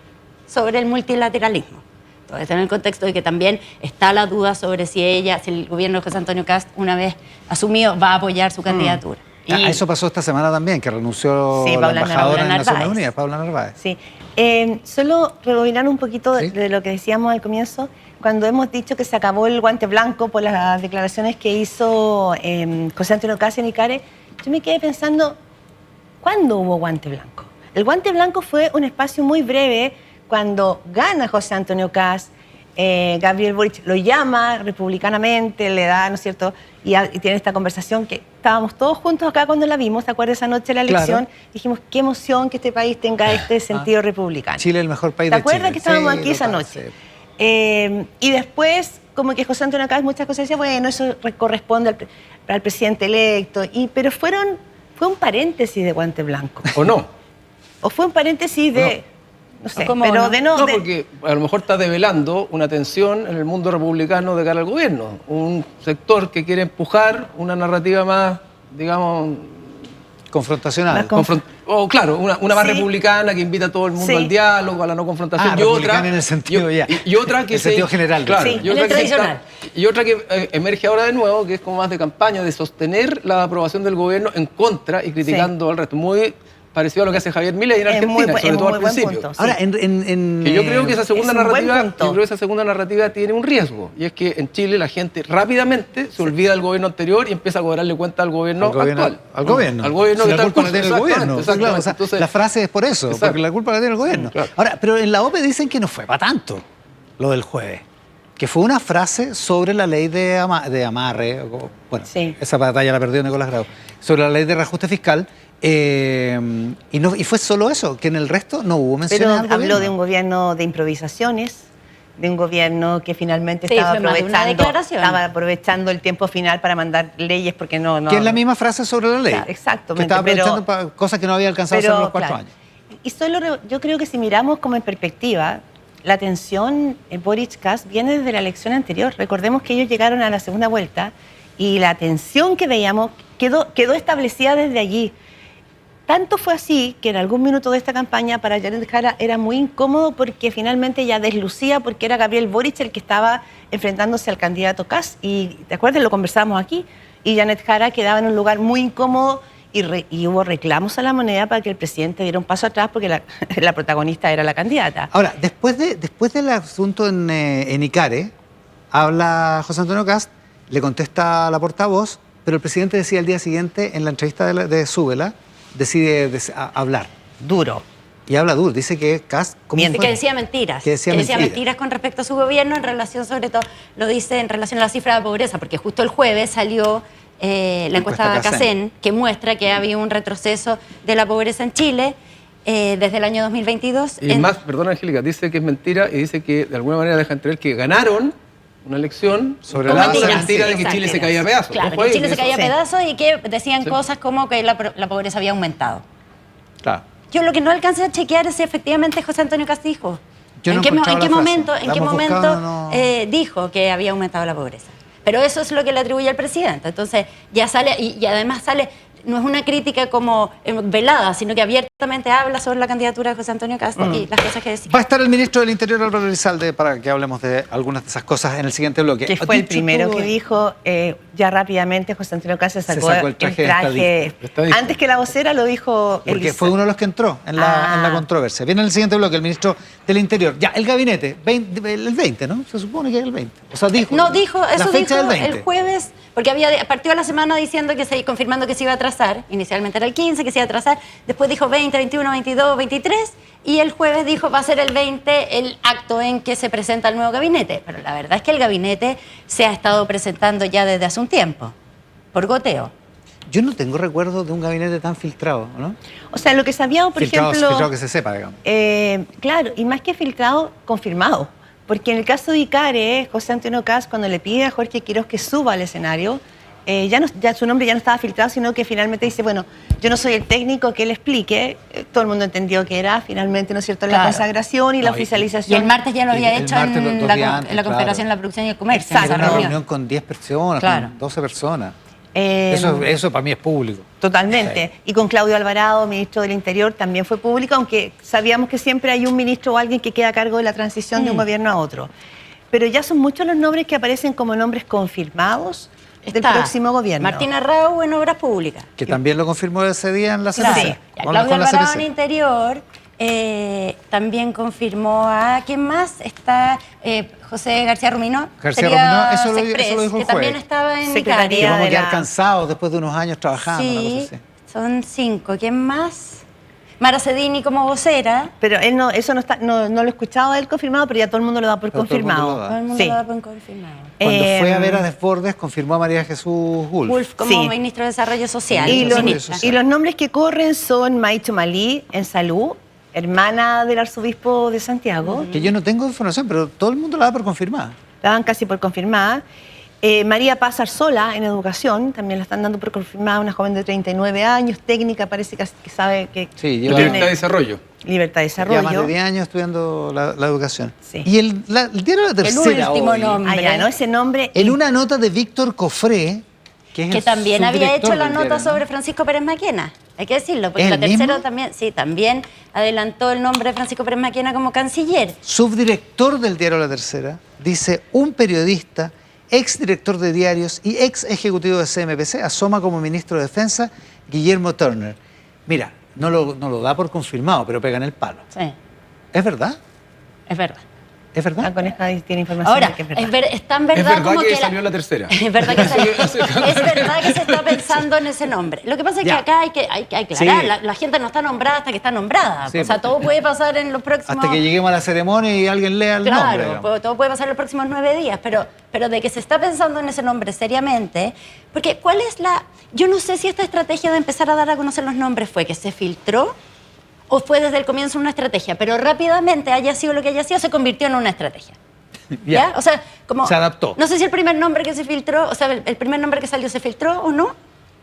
sobre el multilateralismo. Todo esto en el contexto de que también está la duda sobre si el gobierno de José Antonio Kast, una vez asumido, va a apoyar su candidatura. Eso pasó esta semana también, que renunció Sí, la Paula embajadora de Narváez. Naciones Unidas, Paula Narváez. Sí. Solo rebobinar un poquito Sí. de lo que decíamos al comienzo, cuando hemos dicho que se acabó el guante blanco por las declaraciones que hizo José Antonio Kast en ICARE, yo me quedé pensando, ¿cuándo hubo guante blanco? El guante blanco fue un espacio muy breve cuando gana José Antonio Kast, Gabriel Boric lo llama republicanamente, le da, ¿no es cierto?, y tiene esta conversación que estábamos todos juntos acá cuando la vimos, ¿te acuerdas esa noche de la elección? Claro. Dijimos, qué emoción que este país tenga este sentido republicano. Chile es el mejor país ¿Te de Chile. acuerdas que estábamos Sí, aquí esa total, noche? sí. Y después, como que José Antonio Kast muchas cosas decía, bueno, eso corresponde al presidente electo, pero fue un paréntesis de guante blanco. ¿O no? O fue un paréntesis de, no sé, ¿Cómo pero no? de No, porque a lo mejor está develando una tensión en el mundo republicano de cara al gobierno. Un sector que quiere empujar una narrativa más, digamos, Confrontacional. Más con- claro, una más Sí. republicana que invita a todo el mundo Sí. al diálogo, a la no confrontación. Republicana en el sentido ya. Y otra que El sentido general. Claro, Sí. y En otra el que tradicional. y otra que emerge ahora de nuevo, que es como más de campaña, de sostener la aprobación del gobierno en contra y criticando al resto. Muy parecido a lo que hace Javier Milei en Es Argentina, muy sobre un todo muy al buen principio. punto. Ahora, Sí. en Que yo creo que esa segunda es un buen narrativa, punto. yo creo que esa segunda narrativa tiene un riesgo, y es que en Chile la gente rápidamente se olvida del gobierno anterior y empieza a cobrarle cuenta al gobierno actual. Al gobierno. Al gobierno Si que la está en culpa la curso. tiene el gobierno. Exactamente, Claro, o sea, entonces, la frase es por eso, Exacto. porque la culpa la tiene el gobierno. Claro. Ahora, pero en la OPE dicen que no fue para tanto lo del jueves. Que fue una frase sobre la ley de amarre. Bueno, Sí. esa batalla la perdió Nicolás Grau. Sobre la ley de reajuste fiscal. Y fue solo eso, que en el resto no hubo menciones Pero al gobierno. habló de un gobierno de improvisaciones, de un gobierno que finalmente Sí, estaba fue más de una declaración. aprovechando el tiempo final para mandar leyes porque no... Que es la misma frase sobre la ley. Claro, exactamente, Que estaba pero- aprovechando para cosas que no había alcanzado a hacer en los 4 claro. años. Y yo creo que si miramos como en perspectiva, la tensión en Boric Kast viene desde la elección anterior. Recordemos que ellos llegaron a la segunda vuelta y la tensión que veíamos quedó establecida desde allí. Tanto fue así que en algún minuto de esta campaña para Janet Jara era muy incómodo porque finalmente ya deslucía porque era Gabriel Boric el que estaba enfrentándose al candidato Kast. Y ¿te acuerdas? Lo conversábamos aquí. Y Janet Jara quedaba en un lugar muy incómodo y hubo reclamos a la moneda para que el presidente diera un paso atrás porque la protagonista era la candidata. Ahora, después del asunto en ICARE, habla José Antonio Kast, le contesta a la portavoz, pero el presidente decía el día siguiente, en la entrevista de Súbela, decide hablar. Duro. Y habla duro, dice que Kast... Miente. Que decía mentiras. Que decía mentiras con respecto a su gobierno en relación, sobre todo, lo dice en relación a la cifra de pobreza, porque justo el jueves salió la encuesta CACEN, que muestra que había un retroceso de la pobreza en Chile desde el año 2022. Y más, perdona Angélica, dice que es mentira y dice que de alguna manera deja entrever que ganaron una elección sobre la mentira de que Chile se caía a pedazos. Claro, que Chile se caía a pedazos y que decían cosas como que la pobreza había aumentado. Claro. Yo lo que no alcancé a chequear es si efectivamente José Antonio Cast dijo. ¿En qué momento dijo que había aumentado la pobreza? Pero eso es lo que le atribuye al presidente. Entonces ya sale, y además sale, no es una crítica como velada, sino que abiertamente habla sobre la candidatura de José Antonio Cast y las cosas que decía. Va a estar el ministro del Interior, Álvaro Elizalde, para que hablemos de algunas de esas cosas en el siguiente bloque. Que fue el primero que dijo, ya rápidamente José Antonio Cast se sacó el traje. Antes que la vocera lo dijo porque Elisa. fue uno de los que entró en la controversia. Viene en el siguiente bloque el ministro del Interior. Ya, el gabinete, el 20, ¿no? Se supone que es el 20. O sea, dijo. No, dijo, eso fecha dijo del 20. el jueves, porque partió la semana diciendo confirmando que se iba a atrasar. Inicialmente era el 15, que se iba a atrasar. Después dijo 20, 21, 22, 23. Y el jueves dijo va a ser el 20 el acto en que se presenta el nuevo gabinete. Pero la verdad es que el gabinete se ha estado presentando ya desde hace un tiempo, por goteo. Yo no tengo recuerdo de un gabinete tan filtrado, ¿no? O sea, lo que sabíamos, por ejemplo... Filtrado que se sepa, digamos. Claro, y más que filtrado, confirmado. Porque en el caso de Icare, José Antonio Cast, cuando le pide a Jorge Quiroz que suba al escenario, ya su nombre ya no estaba filtrado, sino que finalmente dice, bueno, yo no soy el técnico, que él explique. Todo el mundo entendió que era finalmente, ¿no es cierto?, la consagración y la oficialización. Y el martes ya lo había hecho en la Confederación de la Producción y el Comercio. Exacto. Era una reunión con 10 personas, con 12 personas. Eso para mí es público. Totalmente. Sí. Y con Claudio Alvarado, ministro del Interior, también fue público, aunque sabíamos que siempre hay un ministro o alguien que queda a cargo de la transición de un gobierno a otro. Pero ya son muchos los nombres que aparecen como nombres confirmados del próximo gobierno. Martín Arrau en Obras Públicas. Que también lo confirmó ese día en la CPC. Sí. Claudio Alvarado en Interior también confirmó a... ¿Quién más? Está José García Rumino. García Rumino, eso lo dijo el que jueves. también estaba en Secretaría que vamos a de quedar cansados después de unos años trabajando. Sí, son 5. ¿Quién más? Mara Cedini como vocera. Pero él no, eso no lo escuchaba él confirmado, pero ya todo el mundo lo da por confirmado. Todo el mundo lo da por confirmado. Cuando fue a ver a Desbordes, confirmó a María Jesús Wolf. Wolf como ministro de Desarrollo Social. Y los nombres que corren son Maicho Malí en Salud, hermana del arzobispo de Santiago. Que yo no tengo información, pero todo el mundo la da por confirmada. La dan casi por confirmada. María Paz Arzola en Educación, también la están dando por confirmada, una joven de 39 años, técnica, parece que sabe que... Sí, Libertad de Desarrollo. Libertad de Desarrollo. Lleva más de 10 años estudiando la educación. Sí. Y el diario La Tercera el último hoy, nombre. ¿no? Ese nombre... En una nota de Víctor Cofré, que también había hecho la nota sobre Francisco Pérez Maquena. Hay que decirlo, porque La Tercera también adelantó el nombre de Francisco Pérez Maquena como canciller. Subdirector del diario La Tercera, dice un periodista, exdirector de diarios y ex ejecutivo de CMPC, asoma como ministro de Defensa, Guillermo Turner. Mira, no lo da por confirmado, pero pega en el palo. Sí. ¿Es verdad? Es verdad. ¿Es verdad? La Coneja tiene información Ahora, de que es verdad. es tan verdad, es verdad como que salió La Tercera. Es verdad que es verdad que se está pensando en ese nombre. Lo que pasa es que acá hay que aclarar, la gente no está nombrada hasta que está nombrada. Sí, o sea, todo puede pasar en los próximos... Hasta que lleguemos a la ceremonia y alguien lea el nombre. Claro, todo puede pasar en los próximos 9 días, pero de que se está pensando en ese nombre seriamente, porque ¿cuál es la...? Yo no sé si esta estrategia de empezar a dar a conocer los nombres fue que se filtró o fue desde el comienzo una estrategia, pero rápidamente, haya sido lo que haya sido, se convirtió en una estrategia. ¿Ya? O sea, como... Se adaptó. No sé si el primer nombre que se filtró, o sea, el primer nombre que salió se filtró o no,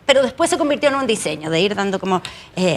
pero después se convirtió en un diseño, de ir dando como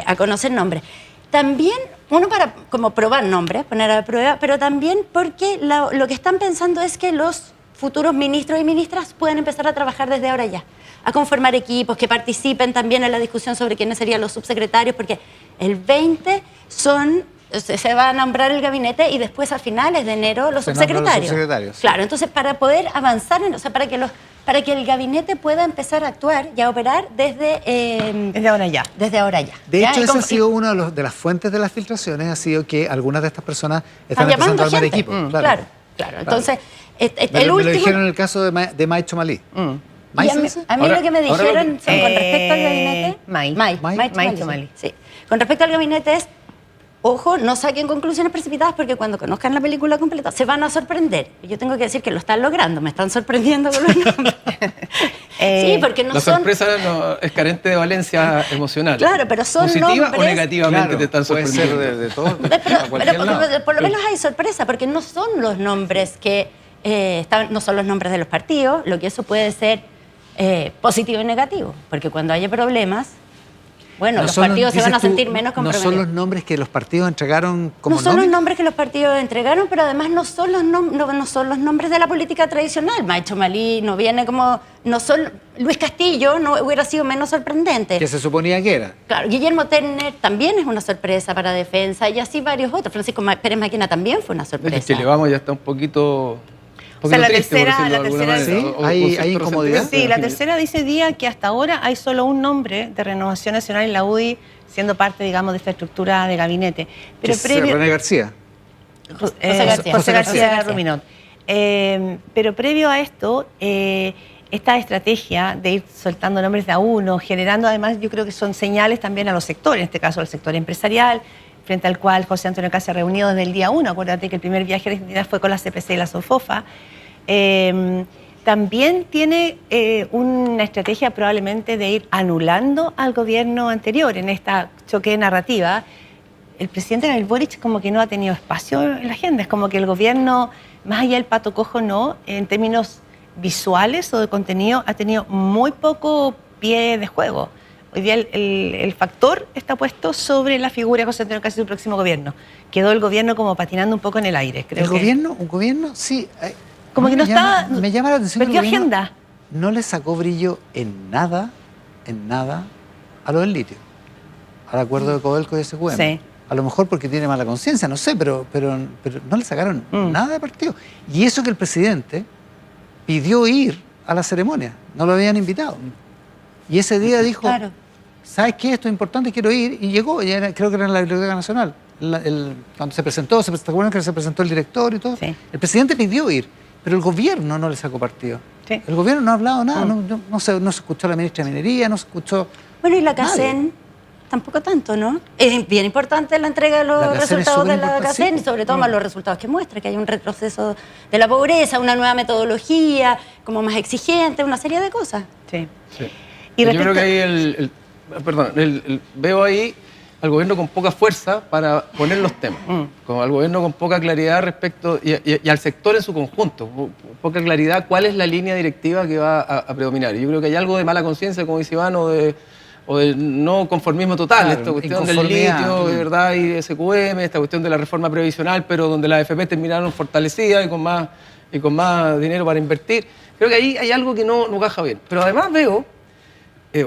a conocer nombres. También, uno para como probar nombres, poner a prueba, pero también porque lo que están pensando es que los futuros ministros y ministras pueden empezar a trabajar desde ahora ya, a conformar equipos, que participen también en la discusión sobre quiénes serían los subsecretarios, porque el 20 se va a nombrar el gabinete y después a finales de enero los subsecretarios. Claro, entonces para poder avanzar, para que el gabinete pueda empezar a actuar y a operar desde ahora ya. Desde ahora ya. De hecho, esa ha sido una de las fuentes de las filtraciones, ha sido que algunas de estas personas están empezando a armar equipos. Claro. Entonces, me lo dijeron en el caso de Maicho Malí. A mí lo que me dijeron con respecto al gabinete... Maicho Malí. Sí. Con respecto al gabinete es ojo, no saquen conclusiones precipitadas porque cuando conozcan la película completa se van a sorprender. Y yo tengo que decir que lo están logrando, me están sorprendiendo con los nombres. Sí, porque no la son... sorpresa es carente de valencia emocional. Claro, pero son ¿Positiva nombres... o negativamente Claro, te están puede sorprendiendo? ser de todo. Pero por lo menos hay sorpresa, porque no son los nombres que no son los nombres de los partidos, lo que eso puede ser positivo y negativo, porque cuando haya problemas, bueno, los partidos se van a sentir menos comprometidos. No son los nombres que los partidos entregaron como No son los nombres que los partidos entregaron, pero además no son los nombres de la política tradicional. Maicho Malí no viene como... no son Luis Castillo no hubiera sido menos sorprendente. que se suponía que era. Claro, Guillermo Tenner también es una sorpresa para Defensa y así varios otros. Francisco Pérez Maquina también fue una sorpresa. Chile Vamos ya está un poquito... O sea, la triste, por tercera, decirlo de alguna ¿sí? manera, o ¿Hay cierto incomodidad? resentimiento. Sí, la tercera dice Día que hasta ahora hay solo un nombre de Renovación Nacional en la UDI siendo parte, digamos, de esta estructura de gabinete. Pero Que es René García. José García Ruminot. Pero previo a esto, esta estrategia de ir soltando nombres de a uno, generando además, yo creo que son señales también a los sectores, en este caso al sector empresarial, frente al cual José Antonio Kast se ha reunido desde el día 1. Acuérdate que el primer viaje de Argentina fue con la CPC y la SOFOFA. También tiene una estrategia probablemente de ir anulando al gobierno anterior en esta choque de narrativa. El presidente Gabriel Boric como que no ha tenido espacio en la agenda, es como que el gobierno, más allá del pato cojo no, en términos visuales o de contenido, ha tenido muy poco pie de juego. Hoy día el factor está puesto sobre la figura de José Antonio Kast y su próximo gobierno. Quedó el gobierno como patinando un poco en el aire. Creo Un gobierno, sí. Como que no estaba... Me llama la atención que perdió el gobierno agenda. no le sacó brillo en nada, a lo del litio, al acuerdo de Codelco y SQM. Sí. A lo mejor porque tiene mala conciencia, no sé, pero no le sacaron nada de partido. Y eso que el presidente pidió ir a la ceremonia, no lo habían invitado. Y ese día dijo, Claro. ¿sabes qué? Esto es importante, quiero ir. Y llegó, creo que era en la Biblioteca Nacional. Cuando se presentó, ¿se acuerdan que se presentó el director y todo? Sí. El presidente pidió ir, pero el gobierno no le sacó partido. Sí. El gobierno no ha hablado nada, no se escuchó a la ministra de Minería, no se escuchó... Bueno, y la nadie. CACEN tampoco tanto, ¿no? Es bien importante la entrega de los La CACEN es resultados de la superimportante, CACEN y sí. sobre todo más los resultados que muestra, que hay un retroceso de la pobreza, una nueva metodología, como más exigente, una serie de cosas. Sí. Sí. Y Yo respecto- creo que ahí veo ahí al gobierno con poca fuerza para poner los temas, como al gobierno con poca claridad respecto y al sector en su conjunto, poca claridad cuál es la línea directiva que va a predominar. Y yo creo que hay algo de mala conciencia, como dice Iván, o de no conformismo total, Claro, esta cuestión del inconformidad. litio, de verdad, y SQM, esta cuestión de la reforma previsional, pero donde las AFP terminaron fortalecidas y con más dinero para invertir. Creo que ahí hay algo que no caja bien. Pero además veo,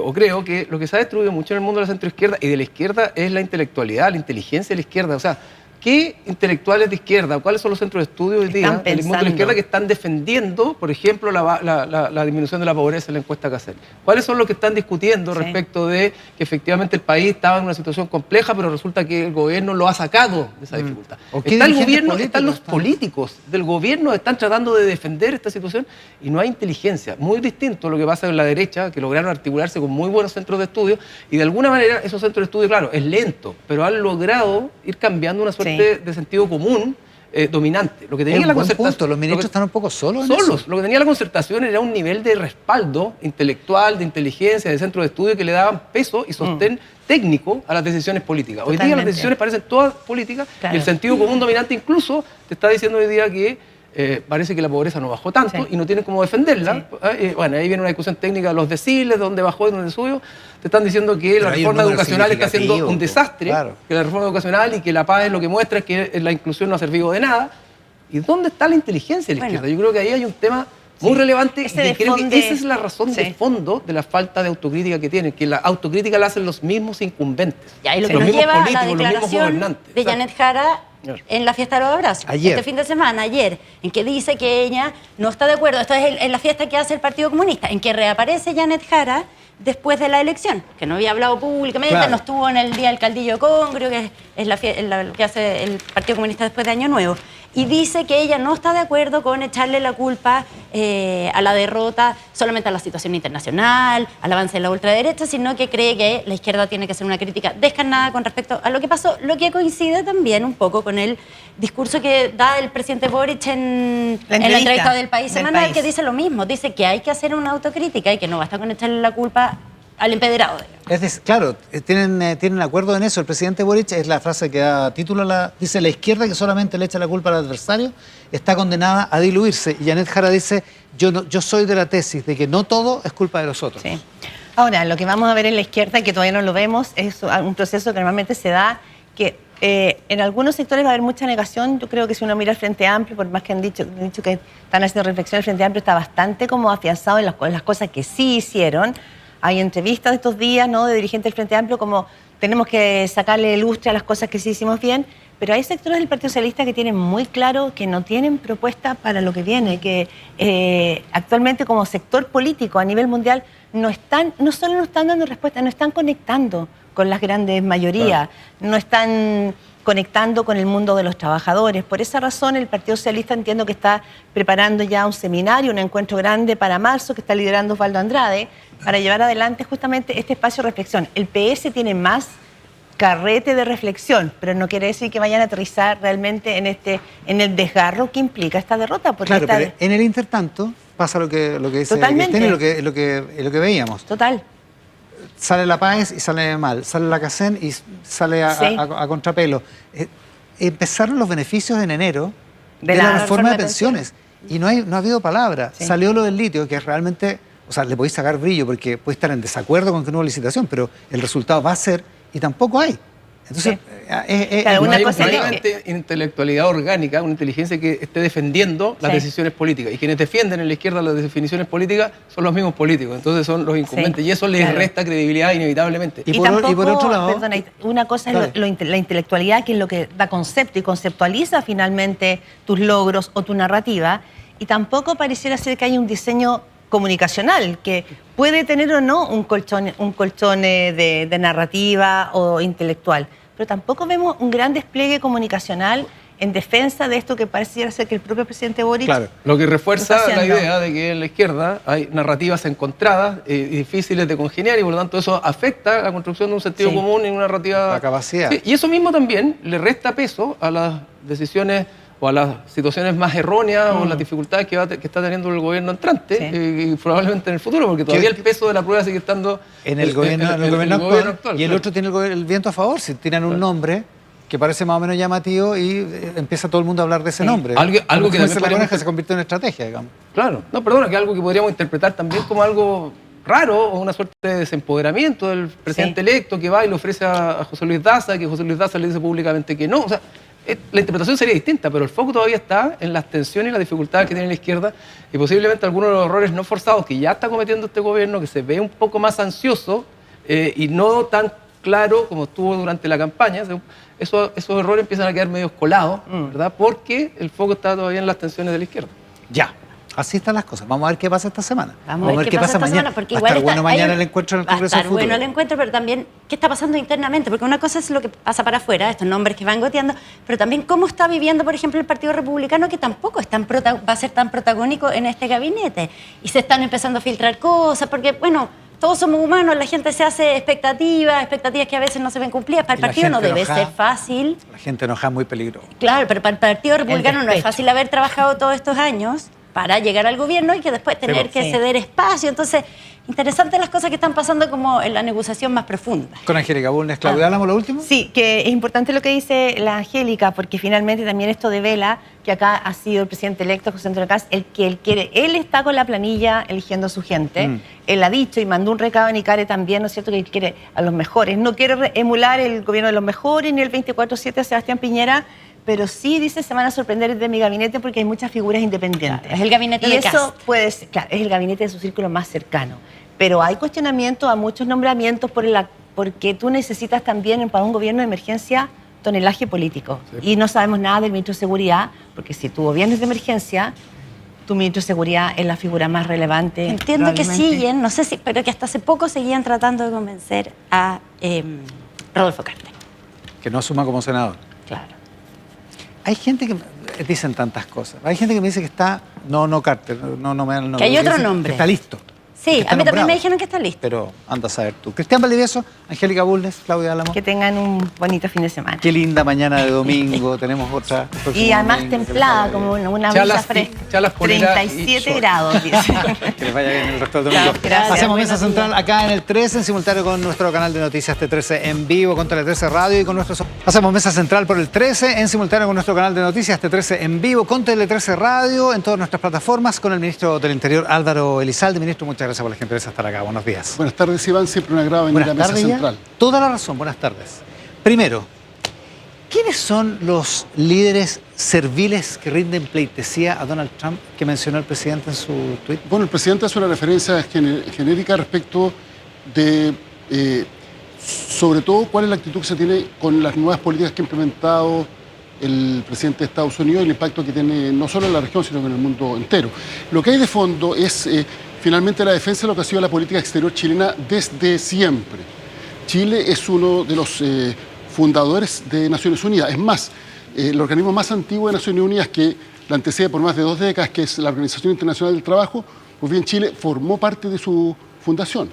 o creo que lo que se ha destruido mucho en el mundo de la centroizquierda y de la izquierda es la intelectualidad, la inteligencia de la izquierda. O sea, ¿qué intelectuales de izquierda, cuáles son los centros de estudio hoy día Están del mundo de la pensando. izquierda que están defendiendo, por ejemplo, la disminución de la pobreza en la encuesta CACEN? ¿Cuáles son los que están discutiendo Sí. respecto de que efectivamente el país estaba en una situación compleja, pero resulta que el gobierno lo ha sacado de esa dificultad? ¿O qué Está el dirigentes gobierno, políticos están los están? políticos del gobierno, están tratando de defender esta situación y no hay inteligencia. Muy distinto a lo que pasa en la derecha, que lograron articularse con muy buenos centros de estudio y de alguna manera esos centros de estudio, claro, es lento, pero han logrado ir cambiando una suerte de sentido común dominante. Lo que tenía Es la un buen concertación, punto, los ministros están un poco solos en solos. eso. Lo que tenía la concertación era un nivel de respaldo intelectual, de inteligencia, de centro de estudio que le daban peso y sostén técnico a las decisiones políticas. Hoy día las Totalmente. decisiones parecen todas políticas Claro. y el sentido común dominante incluso te está diciendo hoy día que parece que la pobreza no bajó tanto Sí. y no tienen cómo defenderla. Bueno, ahí viene una discusión técnica de los deciles, de dónde bajó y dónde subió. Te están diciendo que Pero la hay un reforma número educacional está siendo significativo, un desastre, claro. que la reforma educacional y que la paz lo que muestra es que la inclusión no ha servido de nada. ¿Y dónde está la inteligencia de la Bueno. izquierda? Yo creo que ahí hay un tema muy relevante Ese y que creo que desfonde- esa es la razón de Sí. fondo de la falta de autocrítica que tienen, que la autocrítica la hacen los mismos incumbentes, Y ahí lo que los nos mismos lleva a la políticos, los mismos declaración gobernantes. de Exacto. Janet Jara Claro. en la fiesta de los abrazos, Ayer. este fin de semana, ayer, en que dice que ella no está de acuerdo, esto es en la fiesta que hace el Partido Comunista, en que reaparece Janet Jara después de la elección, que no había hablado públicamente, Claro. no estuvo en el Día del Caldillo Congrio, que es lo que hace el Partido Comunista después de Año Nuevo. y dice que ella no está de acuerdo con echarle la culpa a la derrota solamente a la situación internacional, al avance de la ultraderecha, sino que cree que la izquierda tiene que hacer una crítica descarnada con respecto a lo que pasó, lo que coincide también un poco con el discurso que da el presidente Boric en la entrevista del País semanal, que dice lo mismo, dice que hay que hacer una autocrítica y que no basta con echarle la culpa al empedrado. Es decir, claro, tienen acuerdo en eso. El presidente Boric, es la frase que da título dice: la izquierda que solamente le echa la culpa al adversario está condenada a diluirse. Y Janet Jara dice: yo soy de la tesis de que no todo es culpa de los otros. Sí. Ahora, lo que vamos a ver en la izquierda, que todavía no lo vemos, es un proceso que normalmente se da, que en algunos sectores va a haber mucha negación. Yo creo que si uno mira el Frente Amplio, por más que han dicho que están haciendo reflexión, el Frente Amplio está bastante como afianzado en las cosas que sí hicieron. Hay entrevistas de estos días, ¿no?, de dirigentes del Frente Amplio, como tenemos que sacarle lustre a las cosas que sí hicimos bien, pero hay sectores del Partido Socialista que tienen muy claro que no tienen propuesta para lo que viene, que actualmente como sector político a nivel mundial no solo no están dando respuesta, no están conectando con las grandes mayorías, no están conectando con el mundo de los trabajadores. Por esa razón, el Partido Socialista entiendo que está preparando ya un seminario, un encuentro grande para marzo, que está liderando Osvaldo Andrade, para llevar adelante justamente este espacio de reflexión. El PS tiene más carrete de reflexión, pero no quiere decir que vayan a aterrizar realmente en el desgarro que implica esta derrota. Porque claro, pero en el intertanto pasa lo que dice Cristina y lo que veíamos. Total. Sale la PAES y sale mal, sale la CACEN y sale a contrapelo. Empezaron los beneficios en enero de la reforma de pensiones y no ha habido palabra. Sí. Salió lo del litio, que es realmente, o sea, le podéis sacar brillo porque puede estar en desacuerdo con que no hubo licitación, pero el resultado va a ser, y tampoco hay. Entonces, no hay una intelectualidad orgánica, una inteligencia que esté defendiendo las decisiones políticas. Y quienes defienden en la izquierda las definiciones políticas son los mismos políticos. Entonces son los incumbentes. Y eso les resta credibilidad inevitablemente. Y por otro lado... Perdona, una cosa es la intelectualidad, que es lo que da concepto y conceptualiza finalmente tus logros o tu narrativa. Y tampoco pareciera ser que haya un diseño comunicacional, que puede tener o no un colchón de narrativa o intelectual, pero tampoco vemos un gran despliegue comunicacional en defensa de esto que pareciera ser que el propio presidente Boric... Claro, lo que refuerza la idea de que en la izquierda hay narrativas encontradas y difíciles de congeniar, y por lo tanto eso afecta la construcción de un sentido común y una narrativa... La capacidad. Sí, y eso mismo también le resta peso a las decisiones o a las situaciones más erróneas o las dificultades que está teniendo el gobierno entrante y probablemente en el futuro, porque todavía el peso de la prueba sigue estando en el gobierno actual. Y el otro tiene el viento a favor, si tiran un nombre que parece más o menos llamativo y empieza todo el mundo a hablar de ese nombre. Algo que se convirtió en estrategia, digamos. Claro, no, perdona, que algo que podríamos interpretar también como algo raro o una suerte de desempoderamiento del presidente electo, que va y le ofrece a José Luis Daza, que José Luis Daza le dice públicamente que no. O sea, la interpretación sería distinta, pero el foco todavía está en las tensiones y las dificultades que tiene la izquierda y posiblemente algunos de los errores no forzados que ya está cometiendo este gobierno, que se ve un poco más ansioso y no tan claro como estuvo durante la campaña. Esos errores empiezan a quedar medio colados, ¿verdad? Porque el foco está todavía en las tensiones de la izquierda. Ya. Así están las cosas. Vamos a ver qué pasa esta semana. Vamos a ver qué pasa mañana. Porque va a estar bueno mañana el encuentro en el Congreso del Futuro. Va a estar bueno el encuentro, pero también qué está pasando internamente. Porque una cosa es lo que pasa para afuera, estos nombres que van goteando, pero también cómo está viviendo, por ejemplo, el Partido Republicano, que tampoco va a ser tan protagónico en este gabinete. Y se están empezando a filtrar cosas, porque, bueno, todos somos humanos, la gente se hace expectativas que a veces no se ven cumplidas. Para el partido no debe ser fácil. La gente enojada es muy peligrosa. Claro, pero para el Partido Republicano no es fácil haber trabajado todos estos años para llegar al gobierno y que después tener que ceder espacio. Entonces, interesantes las cosas que están pasando como en la negociación más profunda. Con Angélica Bulnes. Claudia, ¿hablamos lo último? Sí, que es importante lo que dice la Angélica, porque finalmente también esto devela que acá ha sido el presidente electo, José Antonio Kast, él está con la planilla eligiendo a su gente. Él ha dicho y mandó un recado en Icare también, ¿no es cierto?, que él quiere a los mejores. No quiere emular el gobierno de los mejores ni el 24/7 a Sebastián Piñera, pero sí dice: se van a sorprender de mi gabinete porque hay muchas figuras independientes. Claro, es el gabinete de Kast. Eso puede ser, claro, es el gabinete de su círculo más cercano. Pero hay cuestionamiento a muchos nombramientos porque tú necesitas también para un gobierno de emergencia tonelaje político. Sí. Y no sabemos nada del ministro de Seguridad, porque si tu gobierno es de emergencia, tu ministro de Seguridad es la figura más relevante. Entiendo que siguen, no sé si, pero que hasta hace poco seguían tratando de convencer a Rodolfo Carter. Que no asuma como senador. Claro. Hay gente que... dicen tantas cosas. Hay gente que me dice que está, no Carter, no que hay otro dice, nombre. Que está listo. Sí, está a mí también nombrado. me dijeron que está listo. Pero anda a saber tú. Cristian Valdivieso, Angélica Bulnes, Claudia Álamo. Que tengan un bonito fin de semana. Qué linda mañana de domingo, tenemos otra. Y además templada, como una brisa fresca. 37 grados, dice. Que les vaya bien el resto del domingo. Gracias. Hacemos mesa Buenos central acá en el 13, en simultáneo con nuestro canal de noticias T13 en vivo, con Tele13 Radio y con nuestros... Hacemos mesa central por el 13, en simultáneo con nuestro canal de noticias T13 en vivo, con Tele13 Radio, en todas nuestras plataformas, con el ministro del Interior, Álvaro Elizalde. Ministro, muchas gracias por la gentileza de estar acá. Buenos días. Buenas tardes, Iván. Siempre un agrado venir a la mesa central. Toda la razón. Buenas tardes. Primero, ¿quiénes son los líderes serviles que rinden pleitesía a Donald Trump que mencionó el presidente en su tuit? Bueno, el presidente hace una referencia genérica respecto de, sobre todo, cuál es la actitud que se tiene con las nuevas políticas que ha implementado el presidente de Estados Unidos y el impacto que tiene no solo en la región, sino en el mundo entero. Lo que hay de fondo es finalmente la defensa de lo que ha sido la política exterior chilena desde siempre. Chile es uno de los fundadores de Naciones Unidas. Es más, el organismo más antiguo de Naciones Unidas, que la antecede por más de 2 décadas, que es la Organización Internacional del Trabajo, pues bien, Chile formó parte de su fundación.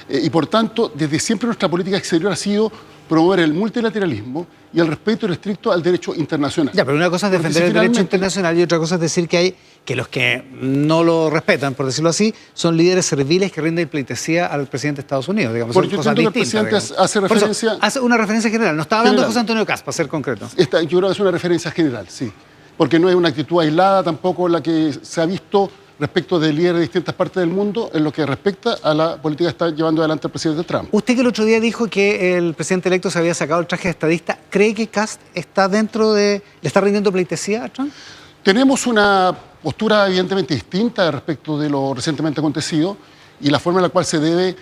Y por tanto, desde siempre nuestra política exterior ha sido promover el multilateralismo y el respeto estricto al derecho internacional. Ya, pero una cosa es defender el derecho internacional y otra cosa es decir que los que no lo respetan, por decirlo así, son líderes serviles que rinden pleitesía al presidente de Estados Unidos. Digamos, Porque son yo cosas entiendo que el distintas. presidente hace referencia... Hace una referencia general. No estaba hablando de General. José Antonio Caz, para ser concreto. Yo creo que es una referencia general, sí. Porque no es una actitud aislada tampoco la que se ha visto respecto de líderes de distintas partes del mundo en lo que respecta a la política que está llevando adelante el presidente Trump. Usted que el otro día dijo que el presidente electo se había sacado el traje de estadista, ¿cree que Cast está le está rindiendo pleitesía a Trump? Tenemos una postura evidentemente distinta respecto de lo recientemente acontecido y la forma en la cual se debe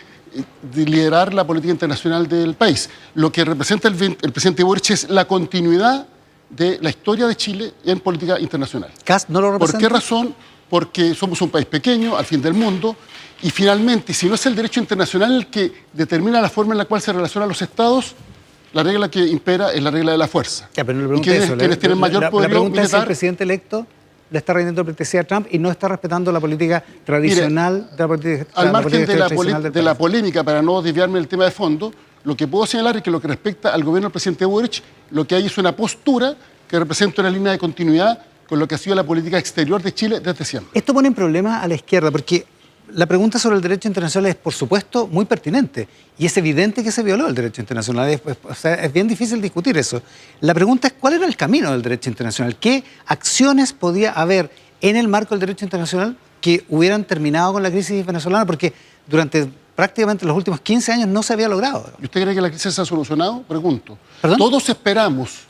liderar la política internacional del país. Lo que representa el presidente Boric es la continuidad de la historia de Chile en política internacional. ¿Cast no lo representa? ¿Por qué razón? Porque somos un país pequeño, al fin del mundo, y finalmente, si no es el derecho internacional el que determina la forma en la cual se relacionan los estados, la regla que impera es la regla de la fuerza. Ya, pero no le ¿Y pregunté eso. quienes tienen mayor poder la pregunta es si el militar? presidente electo le está rindiendo pleitesía a Trump y no está respetando la política tradicional de la política Al margen de del la país. polémica, para no desviarme del tema de fondo, lo que puedo señalar es que lo que respecta al gobierno del presidente Boric, lo que hay es una postura que representa una línea de continuidad con lo que ha sido la política exterior de Chile desde siempre. Esto pone en problema a la izquierda porque la pregunta sobre el derecho internacional es, por supuesto, muy pertinente y es evidente que se violó el derecho internacional. O sea, es bien difícil discutir eso. La pregunta es, ¿cuál era el camino del derecho internacional? ¿Qué acciones podía haber en el marco del derecho internacional que hubieran terminado con la crisis venezolana? Porque durante prácticamente los últimos 15 años no se había logrado. ¿Y usted cree que la crisis se ha solucionado? Pregunto. ¿Perdón? Todos esperamos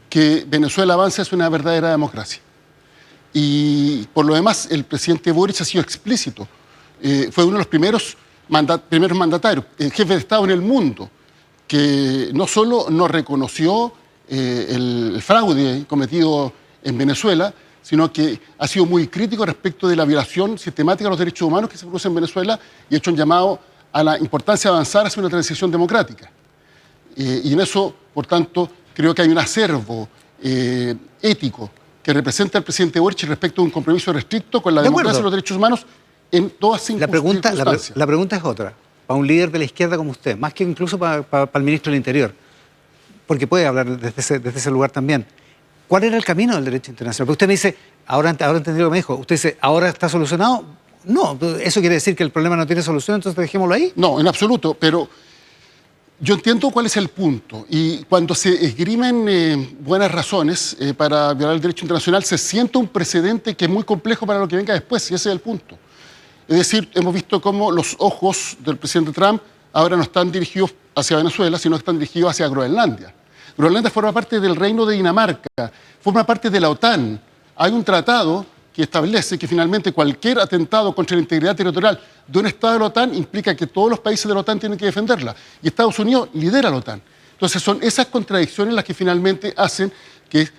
que Venezuela avance hacia una verdadera democracia. Y por lo demás, el presidente Boric ha sido explícito. Fue uno de los primeros mandatarios, el jefe de Estado en el mundo, que no solo no reconoció el fraude cometido en Venezuela, sino que ha sido muy crítico respecto de la violación sistemática de los derechos humanos que se produce en Venezuela y ha hecho un llamado a la importancia de avanzar hacia una transición democrática. Y en eso, por tanto, creo que hay un acervo ético que representa al presidente Boric respecto a un compromiso restricto con la democracia y los derechos humanos en todas circunstancias. La pregunta es otra, para un líder de la izquierda como usted, más que incluso para el ministro del Interior, porque puede hablar desde ese lugar también. ¿Cuál era el camino del derecho internacional? Porque usted me dice, ahora entendí lo que me dijo, usted dice, ¿ahora está solucionado? No, eso quiere decir que el problema no tiene solución, entonces dejémoslo ahí. No, en absoluto, pero yo entiendo cuál es el punto y cuando se esgrimen buenas razones para violar el derecho internacional se siente un precedente que es muy complejo para lo que venga después y ese es el punto. Es decir, hemos visto cómo los ojos del presidente Trump ahora no están dirigidos hacia Venezuela, sino que están dirigidos hacia Groenlandia. Groenlandia forma parte del Reino de Dinamarca, forma parte de la OTAN. Hay un tratado que establece que finalmente cualquier atentado contra la integridad territorial de un Estado de la OTAN implica que todos los países de la OTAN tienen que defenderla. Y Estados Unidos lidera la OTAN. Entonces son esas contradicciones las que finalmente hacen que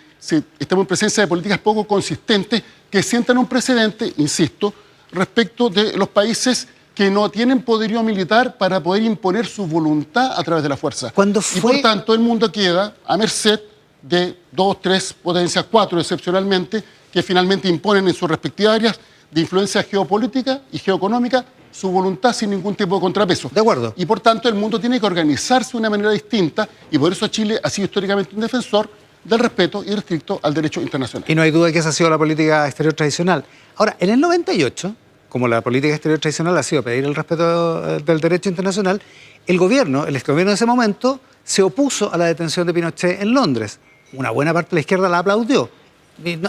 estemos en presencia de políticas poco consistentes que sientan un precedente, insisto, respecto de los países que no tienen poderío militar para poder imponer su voluntad a través de la fuerza. ¿Cuándo Y fue? por tanto el mundo queda a merced de 2, 3 potencias, 4 excepcionalmente, que finalmente imponen en sus respectivas áreas de influencia geopolítica y geoeconómica su voluntad sin ningún tipo de contrapeso. De acuerdo. Y por tanto el mundo tiene que organizarse de una manera distinta y por eso Chile ha sido históricamente un defensor del respeto irrestricto al derecho internacional. Y no hay duda de que esa ha sido la política exterior tradicional. Ahora, en el 98, como la política exterior tradicional ha sido pedir el respeto del derecho internacional, el gobierno de ese momento se opuso a la detención de Pinochet en Londres. Una buena parte de la izquierda la aplaudió.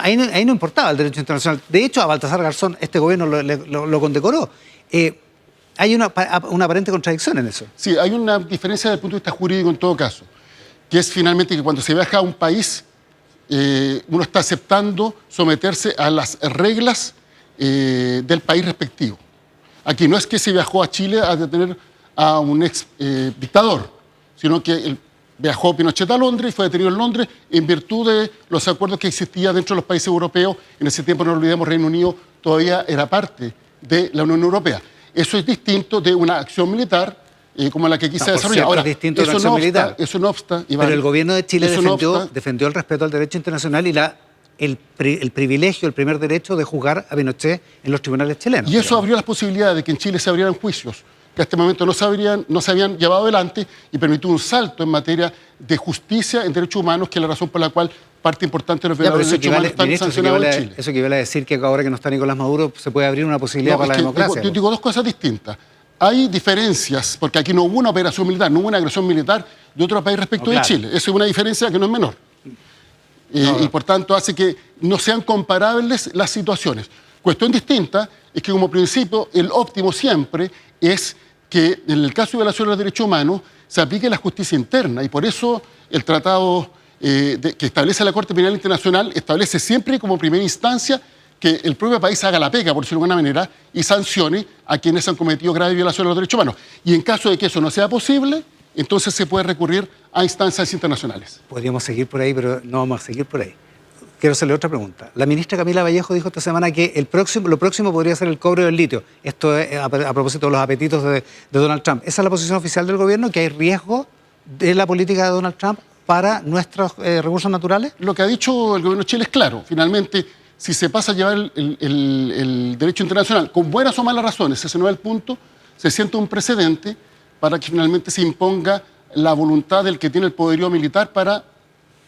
Ahí no importaba el derecho internacional. De hecho, a Baltasar Garzón este gobierno lo condecoró. Hay una aparente contradicción en eso. Sí, hay una diferencia desde el punto de vista jurídico en todo caso, que es finalmente que cuando se viaja a un país, uno está aceptando someterse a las reglas del país respectivo. Aquí no es que se viajó a Chile a detener a un ex dictador, sino que viajó Pinochet a Londres y fue detenido en Londres en virtud de los acuerdos que existían dentro de los países europeos. En ese tiempo, no olvidemos, Reino Unido todavía era parte de la Unión Europea. Eso es distinto de una acción militar como la que aquí se desarrolla. Ahora, es distinto de una acción militar. Eso no obsta, Iván, pero el gobierno de Chile defendió defendió el respeto al derecho internacional y el privilegio, el primer derecho de juzgar a Pinochet en los tribunales chilenos. Y eso abrió las posibilidades de que en Chile se abrieran juicios que hasta este momento no se habían llevado adelante y permitió un salto en materia de justicia en derechos humanos, que es la razón por la cual parte importante de los violadores de derechos humanos están sancionados en Chile. Eso equivale a decir que ahora que no está Nicolás Maduro se puede abrir una posibilidad para la democracia. Yo digo dos cosas distintas. Hay diferencias, porque aquí no hubo una operación militar, no hubo una agresión militar de otro país respecto de Chile. Esa es una diferencia que no es menor. Y por tanto hace que no sean comparables las situaciones. Cuestión distinta es que como principio el óptimo siempre es que en el caso de violación de los derechos humanos se aplique la justicia interna y por eso el tratado que establece la Corte Penal Internacional establece siempre como primera instancia que el propio país haga la pega, por decirlo de alguna manera, y sancione a quienes han cometido graves violaciones de los derechos humanos. Y en caso de que eso no sea posible, entonces se puede recurrir a instancias internacionales. Podríamos seguir por ahí, pero no vamos a seguir por ahí. Quiero hacerle otra pregunta. La ministra Camila Vallejo dijo esta semana que lo próximo podría ser el cobre del litio. Esto es a propósito de los apetitos de Donald Trump. ¿Esa es la posición oficial del gobierno, que hay riesgo de la política de Donald Trump para nuestros recursos naturales? Lo que ha dicho el gobierno de Chile es claro. Finalmente, si se pasa a llevar el derecho internacional con buenas o malas razones, ese no es el punto, se siente un precedente para que finalmente se imponga la voluntad del que tiene el poderío militar para,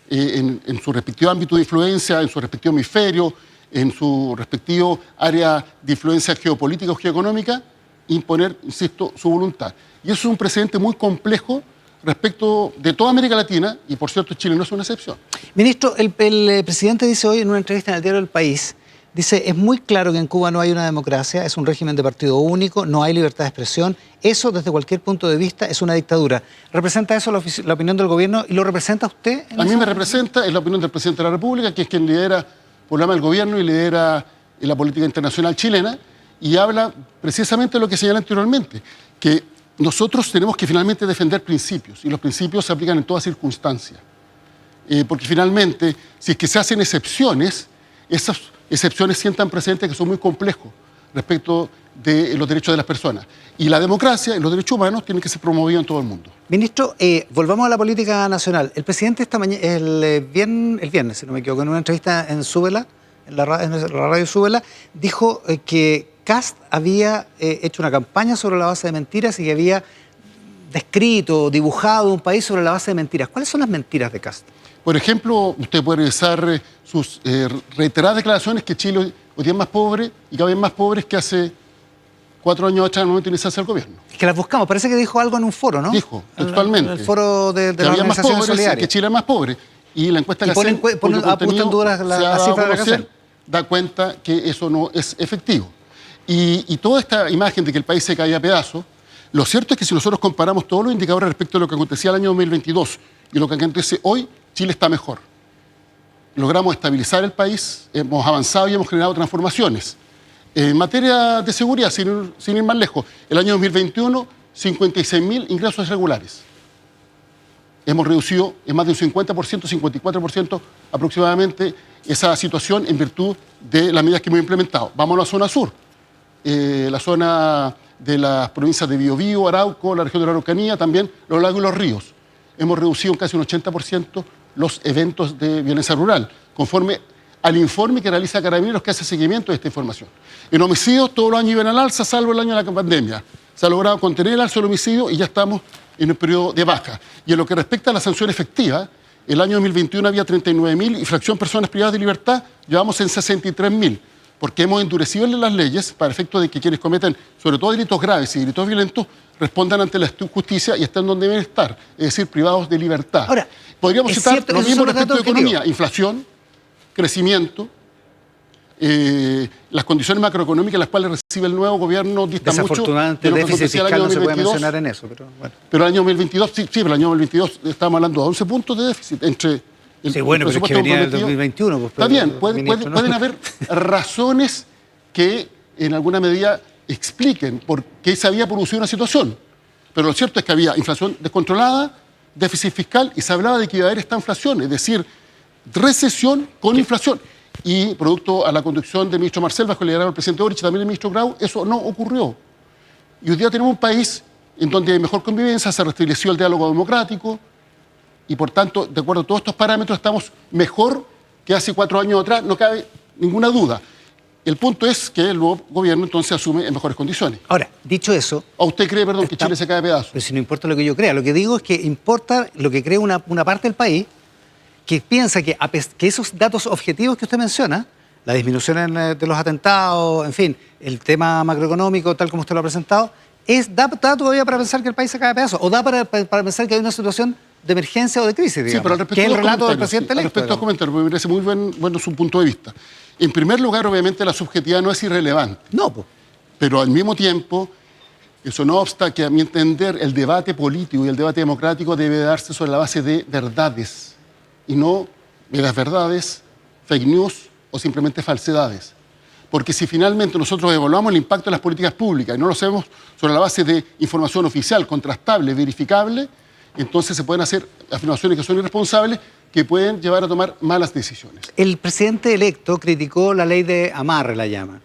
en su respectivo ámbito de influencia, en su respectivo hemisferio, en su respectivo área de influencia geopolítica o geoeconómica, imponer, insisto, su voluntad. Y eso es un precedente muy complejo respecto de toda América Latina, y por cierto Chile no es una excepción. Ministro, el presidente dice hoy en una entrevista en el diario El País, dice, es muy claro que en Cuba no hay una democracia, es un régimen de partido único, no hay libertad de expresión, eso desde cualquier punto de vista es una dictadura. ¿Representa eso la opinión del gobierno y lo representa usted? A mí me representa, es la opinión del presidente de la República, que es quien lidera por el gobierno y lidera la política internacional chilena, y habla precisamente de lo que señalé anteriormente, que nosotros tenemos que finalmente defender principios, y los principios se aplican en todas circunstancias. Porque finalmente, si es que se hacen excepciones, esas excepciones sientan precedentes que son muy complejos respecto de los derechos de las personas. Y la democracia y los derechos humanos tienen que ser promovidos en todo el mundo. Ministro, volvamos a la política nacional. El presidente esta mañana, el viernes, si no me equivoco, en una entrevista en Súbela, en la radio Súbela, dijo que Kast había hecho una campaña sobre la base de mentiras y que había descrito, dibujado un país sobre la base de mentiras. ¿Cuáles son las mentiras de Kast? Por ejemplo, usted puede revisar sus reiteradas declaraciones que Chile hoy día es más pobre y cada vez más pobre que hace 4 años atrás en el momento de iniciarse el gobierno. Es que las buscamos, parece que dijo algo en un foro, ¿no? Dijo, textualmente. En el foro de que la había más Organización pobres, Solidaria. que Chile es más pobre. Y la encuesta que puso en duda la cifra de la cárcel. Da cuenta que eso no es efectivo. Y toda esta imagen de que el país se caía a pedazos, lo cierto es que si nosotros comparamos todos los indicadores respecto a lo que acontecía el año 2022 y lo que acontece hoy, Chile está mejor. Logramos estabilizar el país, hemos avanzado y hemos generado transformaciones. En materia de seguridad, sin ir más lejos, el año 2021, 56.000 ingresos irregulares. Hemos reducido en más de un 50%, 54% aproximadamente esa situación en virtud de las medidas que hemos implementado. Vamos a la zona sur, la zona de las provincias de Biobío, Arauco, la región de la Araucanía, también los lagos y los ríos. Hemos reducido en casi un 80% los eventos de violencia rural, conforme al informe que realiza Carabineros, que hace seguimiento de esta información. En homicidios todos los años iban al alza, salvo el año de la pandemia. Se ha logrado contener el alza del homicidio y ya estamos en el periodo de baja. Y en lo que respecta a la sanción efectiva, el año 2021 había 39.000 y fracción personas privadas de libertad, llevamos en 63.000, porque hemos endurecido las leyes para efecto de que quienes cometen, sobre todo delitos graves y delitos violentos, respondan ante la justicia y estén donde deben estar, es decir, privados de libertad. Ahora, podríamos citar cierto, lo mismo respecto de objetivo. economía, inflación, crecimiento, las condiciones macroeconómicas en las cuales recibe el nuevo gobierno distan mucho Desafortunadamente, de lo que déficit acontecía el fiscal año no se puede 2022. mencionar en eso, pero bueno. Pero el año 2022, sí, pero el año 2022 estamos hablando de 11 puntos de déficit entre el Sí, bueno, pero es que presupuesto venía del comprometido. 2021. Pues, Está bien, ministro, ¿no? pueden haber razones que en alguna medida expliquen por qué se había producido una situación. Pero lo cierto es que había inflación descontrolada, déficit fiscal, y se hablaba de que iba a haber esta inflación, es decir, recesión con inflación. Y producto a la conducción del ministro Marcel, bajo el liderazgo del presidente Boric y también el ministro Grau, eso no ocurrió. Y hoy día tenemos un país en donde hay mejor convivencia, se restableció el diálogo democrático y por tanto, de acuerdo a todos estos parámetros, estamos mejor que hace 4 años atrás, no cabe ninguna duda. El punto es que el nuevo gobierno entonces asume en mejores condiciones. Ahora, dicho eso, ¿O usted cree, perdón, que Chile se cae de pedazos? pero si no importa lo que yo crea, lo que digo es que importa lo que cree una parte del país que piensa que esos datos objetivos que usted menciona, la disminución de los atentados, en fin, el tema macroeconómico, tal como usted lo ha presentado, da todavía para pensar que el país se cae de pedazos, o da para pensar que hay una situación de emergencia o de crisis, digamos, Sí, pero al respecto que es de el los relato del comentarios, presidente al electo. respecto a los comentarios, me parece muy bueno su punto de vista. En primer lugar, obviamente, la subjetividad no es irrelevante, No, pues. pero al mismo tiempo, eso no obsta que, a mi entender, el debate político y el debate democrático debe darse sobre la base de verdades y no de las verdades, fake news o simplemente falsedades. Porque si finalmente nosotros evaluamos el impacto de las políticas públicas y no lo hacemos sobre la base de información oficial, contrastable, verificable, entonces se pueden hacer afirmaciones que son irresponsables que pueden llevar a tomar malas decisiones. El presidente electo criticó la ley de amarre, la llaman.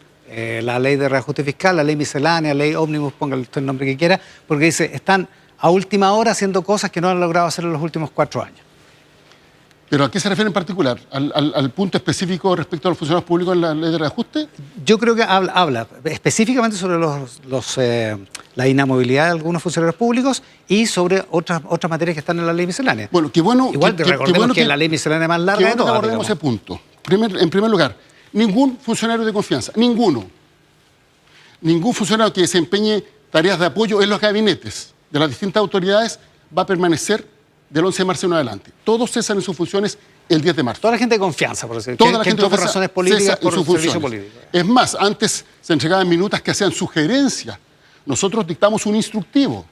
La ley de reajuste fiscal, la ley miscelánea, la ley ómnibus, póngale usted el nombre que quiera, porque dice, están a última hora haciendo cosas que no han logrado hacer en los últimos 4 años. ¿Pero a qué se refiere en particular? ¿Al punto específico respecto a los funcionarios públicos en la ley de reajuste? Yo creo que habla específicamente sobre la inamovilidad de algunos funcionarios públicos y sobre otras materias que están en la ley miscelánea. Bueno, qué bueno. Igual te recordemos que es la ley miscelánea más larga de que todas. abordemos digamos. ese punto. En primer lugar, ningún funcionario de confianza, ningún funcionario que desempeñe tareas de apoyo en los gabinetes de las distintas autoridades va a permanecer del 11 de marzo en adelante. Todos cesan en sus funciones el 10 de marzo. Toda la gente de confianza, por decir. Toda que la gente entró por cesa- razones políticas, cesa en por sus servicio funciones. político. Es más, antes se entregaban minutas que hacían sugerencias. Nosotros dictamos un instructivo.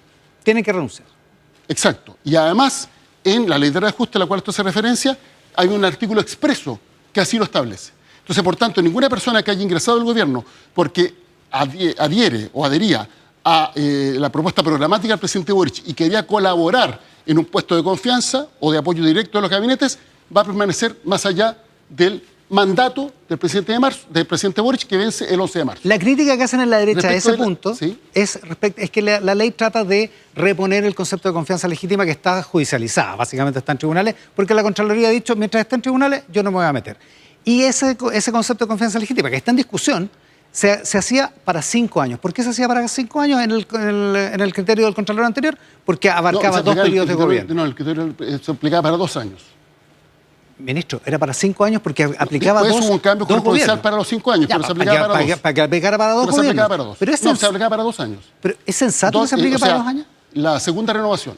Tienen que renunciar. Exacto. Y además, en la ley de reajuste a la cual esto hace referencia, hay un artículo expreso que así lo establece. Entonces, por tanto, ninguna persona que haya ingresado al gobierno porque adhiere o adhería a la propuesta programática del presidente Boric y quería colaborar en un puesto de confianza o de apoyo directo de los gabinetes, va a permanecer más allá del mandato del presidente Boric, que vence el 11 de marzo. La crítica que hacen en la derecha a Respecto ese de la- punto ¿sí? es que la ley trata de reponer el concepto de confianza legítima que está judicializada, básicamente está en tribunales, porque la Contraloría ha dicho, mientras esté en tribunales, yo no me voy a meter. Y ese concepto de confianza legítima, que está en discusión, se hacía para 5 años. ¿Por qué se hacía para 5 años en el criterio del Contralor anterior? Porque abarcaba se 2 aplicaba periodos de gobierno. No, el criterio se aplicaba para 2 años. Ministro, era para 5 años porque aplicaba Después hubo un cambio dos jurisprudencial gobiernos. para los 5 años, Ya, pero se aplicaba para 2. para que aplicara para 2 Pero se gobiernos. aplicaba para 2. Pero es No, se aplicaba para 2 años. Pero ¿es sensato que se aplique o sea, para 2 años? La segunda renovación.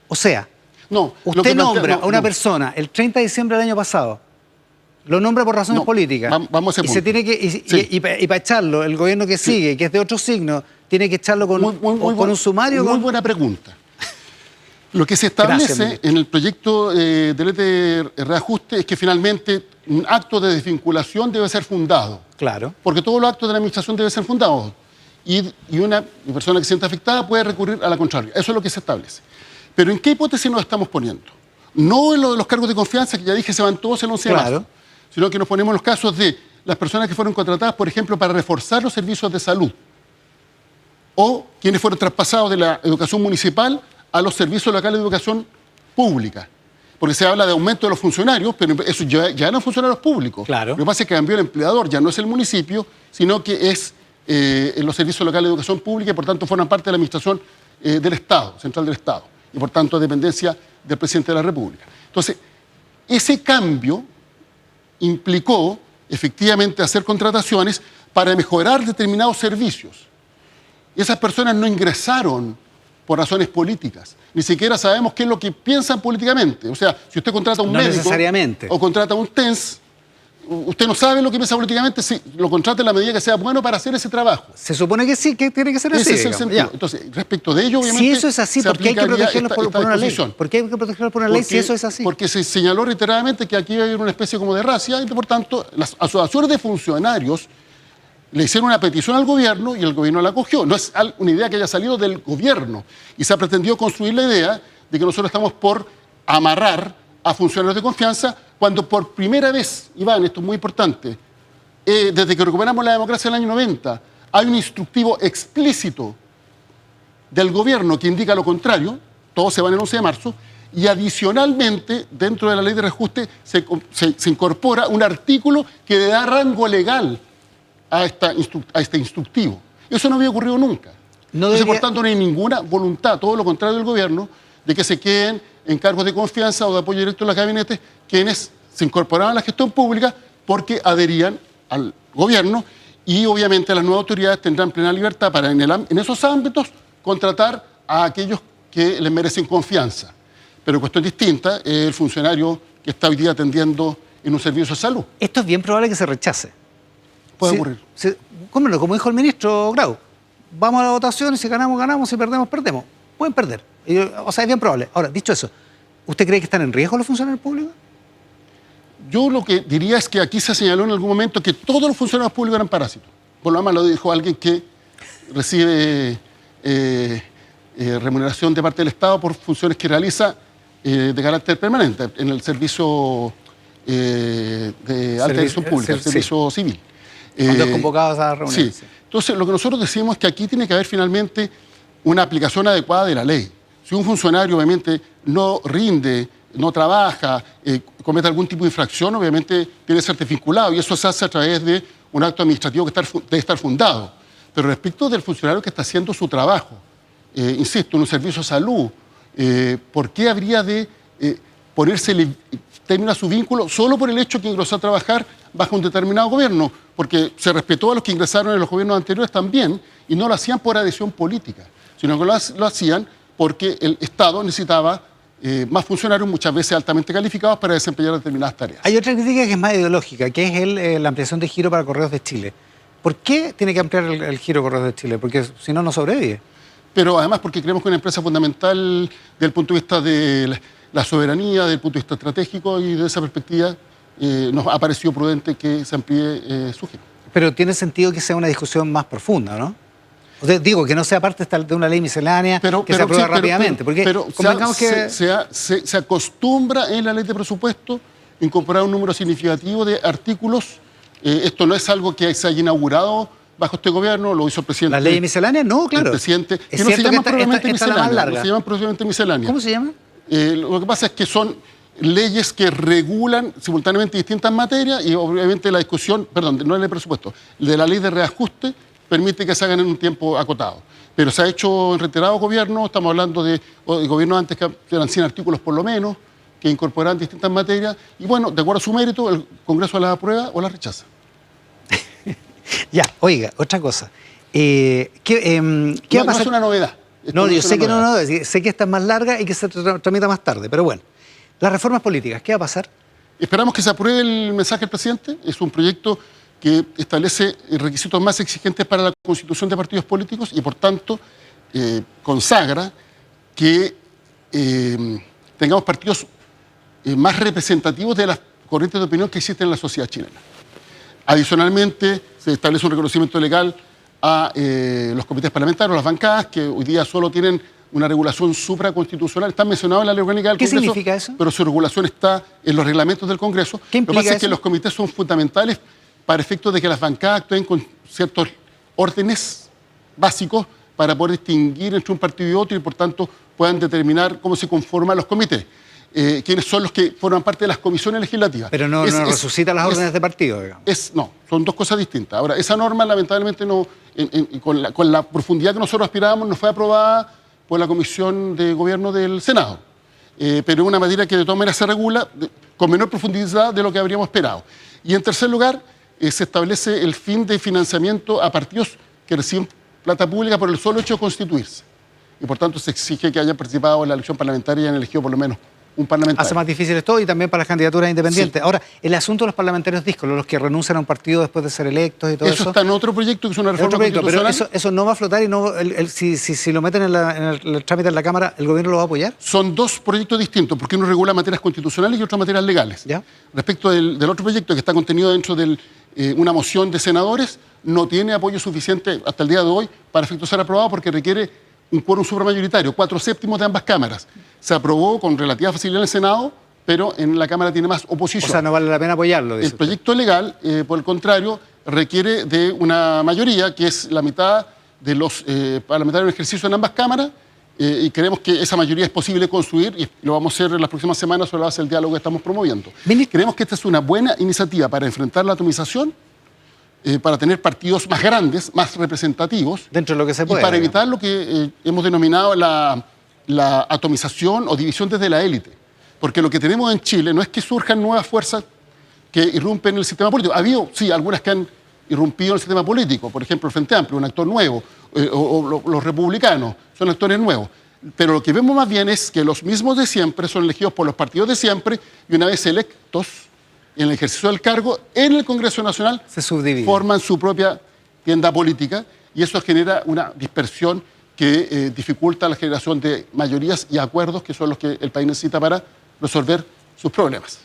O sea, No. lo que usted plantea- nombra no, a una no. persona el 30 de diciembre del año pasado, lo nombra por razones No, políticas, vamos a ese y se punto. tiene que Sí. y para echarlo, el gobierno que sigue, que es de otro signo, tiene que echarlo con un sumario. Muy buena pregunta. Lo que se establece Gracias, ministro. en el proyecto de ley de reajuste es que finalmente un acto de desvinculación debe ser fundado. Claro. Porque todos los actos de la administración deben ser fundados. Y una persona que se sienta afectada puede recurrir a la Contraloría. Eso es lo que se establece. Pero ¿en qué hipótesis nos estamos poniendo? No en lo de los cargos de confianza, que ya dije se van todos el 11 de Claro. marzo, sino que nos ponemos en los casos de las personas que fueron contratadas, por ejemplo, para reforzar los servicios de salud, o quienes fueron traspasados de la educación municipal a los servicios locales de educación pública. porque se habla de aumento de los funcionarios, pero eso ya no funcionarios públicos. Claro. Lo que pasa es que cambió el empleador, ya no es el municipio, sino que es en los servicios locales de educación pública y por tanto forman parte de la administración del Estado, central del Estado, y por tanto dependencia del presidente de la República. Entonces, ese cambio implicó efectivamente hacer contrataciones para mejorar determinados servicios. Esas personas no ingresaron por razones políticas. Ni siquiera sabemos qué es lo que piensan políticamente. O sea, si usted contrata a un médico necesariamente. o contrata a un TENS, usted no sabe lo que piensa políticamente, si lo contrata en la medida que sea bueno para hacer ese trabajo. Se supone que sí, que tiene que ser así. Ese es el digamos. sentido. Ya. Entonces, respecto de ello, obviamente, Si eso es así, se ¿por qué hay que aplicaría protegerlos por esta una ley? disposición. ¿Por qué hay que protegerlos por una ley si eso es así? Porque se señaló reiteradamente que aquí iba a haber una especie como de racia y por tanto las asociaciones de funcionarios le hicieron una petición al gobierno y el gobierno la acogió. No es una idea que haya salido del gobierno y se ha pretendido construir la idea de que nosotros estamos por amarrar a funcionarios de confianza cuando por primera vez, Iván, esto es muy importante, desde que recuperamos la democracia en el año 90, hay un instructivo explícito del gobierno que indica lo contrario, todo se va en el 11 de marzo, y adicionalmente, dentro de la ley de reajuste, se incorpora un artículo que le da rango legal a este instructivo. Eso no había ocurrido nunca. Entonces, por tanto, no hay ninguna voluntad, todo lo contrario del gobierno, de que se queden en cargos de confianza o de apoyo directo en los gabinetes quienes se incorporaban a la gestión pública porque adherían al gobierno y obviamente las nuevas autoridades tendrán plena libertad para en esos ámbitos contratar a aquellos que les merecen confianza. Pero cuestión distinta es el funcionario que está hoy día atendiendo en un servicio de salud. Esto es bien probable que se rechace. Puede ocurrir. Como dijo el ministro Grau, vamos a la votación y si ganamos, ganamos, si perdemos, perdemos. Pueden perder. O sea, es bien probable. Ahora, dicho eso, ¿usted cree que están en riesgo los funcionarios públicos? Yo lo que diría es que aquí se señaló en algún momento que todos los funcionarios públicos eran parásitos. Por lo demás lo dijo alguien que recibe remuneración de parte del Estado por funciones que realiza de carácter permanente en el servicio de alta dirección pública, el servicio civil. Cuando es convocados a reuniones. Sí. Entonces, lo que nosotros decimos es que aquí tiene que haber finalmente una aplicación adecuada de la ley. Si un funcionario obviamente no rinde, no trabaja, comete algún tipo de infracción, obviamente tiene que ser desvinculado y eso se hace a través de un acto administrativo que debe estar fundado. Pero respecto del funcionario que está haciendo su trabajo, insisto, en un servicio de salud, ¿por qué habría de ponérsele término a su vínculo solo por el hecho que ingresó a trabajar bajo un determinado gobierno? Porque se respetó a los que ingresaron en los gobiernos anteriores también y no lo hacían por adhesión política, sino que lo hacían porque el Estado necesitaba más funcionarios, muchas veces altamente calificados, para desempeñar determinadas tareas. Hay otra crítica que es más ideológica, que es la ampliación de giro para Correos de Chile. ¿Por qué tiene que ampliar el giro Correos de Chile? Porque si no, no sobrevive. Pero además porque creemos que es una empresa fundamental desde el punto de vista de la soberanía, desde el punto de vista estratégico, y de esa perspectiva nos ha parecido prudente que se amplíe su giro. Pero tiene sentido que sea una discusión más profunda, ¿no? O sea, digo, que no sea parte de una ley miscelánea que se aprueba rápidamente. Pero se acostumbra en la ley de presupuesto incorporar un número significativo de artículos. Esto no es algo que se haya inaugurado bajo este gobierno, lo hizo el presidente. ¿La ley miscelánea? No, claro. El presidente, es que no se llaman propiamente miscelánea. No se llaman propiamente miscelánea. ¿Cómo se llama? Lo que pasa es que son leyes que regulan simultáneamente distintas materias y obviamente la discusión, perdón, no es el presupuesto, de la ley de reajuste permite que se hagan en un tiempo acotado. Pero se ha hecho en reiterados gobiernos, estamos hablando de gobiernos antes que eran 100 artículos por lo menos, que incorporaban distintas materias, y bueno, de acuerdo a su mérito, el Congreso la aprueba o la rechaza. Ya, oiga, otra cosa. ¿Qué va a pasar? No es una novedad. No, yo sé que no, sé que esta es más larga y que se tramita más tarde, pero bueno. Las reformas políticas, ¿qué va a pasar? Esperamos que se apruebe el mensaje del presidente. Es un proyecto que establece requisitos más exigentes para la constitución de partidos políticos y, por tanto, consagra que tengamos partidos más representativos de las corrientes de opinión que existen en la sociedad chilena. Adicionalmente, se establece un reconocimiento legal a los comités parlamentarios, las bancadas, que hoy día solo tienen una regulación supraconstitucional. Están mencionados en la ley orgánica del Congreso. ¿Qué significa eso? Pero su regulación está en los reglamentos del Congreso. ¿Qué implica Lo que pasa eso? es que los comités son fundamentales para efectos de que las bancadas actúen con ciertos órdenes básicos para poder distinguir entre un partido y otro y, por tanto, puedan determinar cómo se conforman los comités. quienes son los que forman parte de las comisiones legislativas. Pero no resucita las órdenes de partido, digamos. No, son dos cosas distintas. Ahora, esa norma lamentablemente no, con la profundidad que nosotros aspirábamos, no fue aprobada por la Comisión de Gobierno del Senado. Pero es una materia que de todas maneras se regula con menor profundidad de lo que habríamos esperado. Y en tercer lugar, se establece el fin de financiamiento a partidos que reciben plata pública por el solo hecho de constituirse. Y por tanto se exige que hayan participado en la elección parlamentaria y hayan elegido por lo menos un parlamentario. Hace más difícil todo y también para las candidaturas independientes. Sí. Ahora, el asunto de los parlamentarios díscolos, los que renuncian a un partido después de ser electos y todo eso. Eso está en otro proyecto que es una reforma constitucional. Pero eso no va a flotar y no, si lo meten en el trámite en la Cámara, ¿el gobierno lo va a apoyar? Son dos proyectos distintos, porque uno regula materias constitucionales y otras materias legales. ¿Ya? Respecto del otro proyecto que está contenido dentro de una moción de senadores, no tiene apoyo suficiente hasta el día de hoy para efecto ser aprobado porque requiere un quórum supramayoritario, 4/7 de ambas cámaras. Se aprobó con relativa facilidad en el Senado, pero en la Cámara tiene más oposición. O sea, no vale la pena apoyarlo, dice El proyecto legal, por el contrario, requiere de una mayoría, que es la mitad de los parlamentarios en ejercicio en ambas cámaras, y creemos que esa mayoría es posible construir, y lo vamos a hacer en las próximas semanas sobre la base del diálogo que estamos promoviendo. Creemos que esta es una buena iniciativa para enfrentar la atomización, para tener partidos más grandes, más representativos. Dentro de lo que se puede. Y para evitar lo que hemos denominado la atomización o división desde la élite. Porque lo que tenemos en Chile no es que surjan nuevas fuerzas que irrumpen en el sistema político. Ha habido, sí, algunas que han irrumpido en el sistema político. Por ejemplo, el Frente Amplio, un actor nuevo, o los republicanos, son actores nuevos. Pero lo que vemos más bien es que los mismos de siempre son elegidos por los partidos de siempre y una vez electos en el ejercicio del cargo en el Congreso Nacional se subdividen, forman su propia tienda política y eso genera una dispersión que dificulta la generación de mayorías y acuerdos que son los que el país necesita para resolver sus problemas.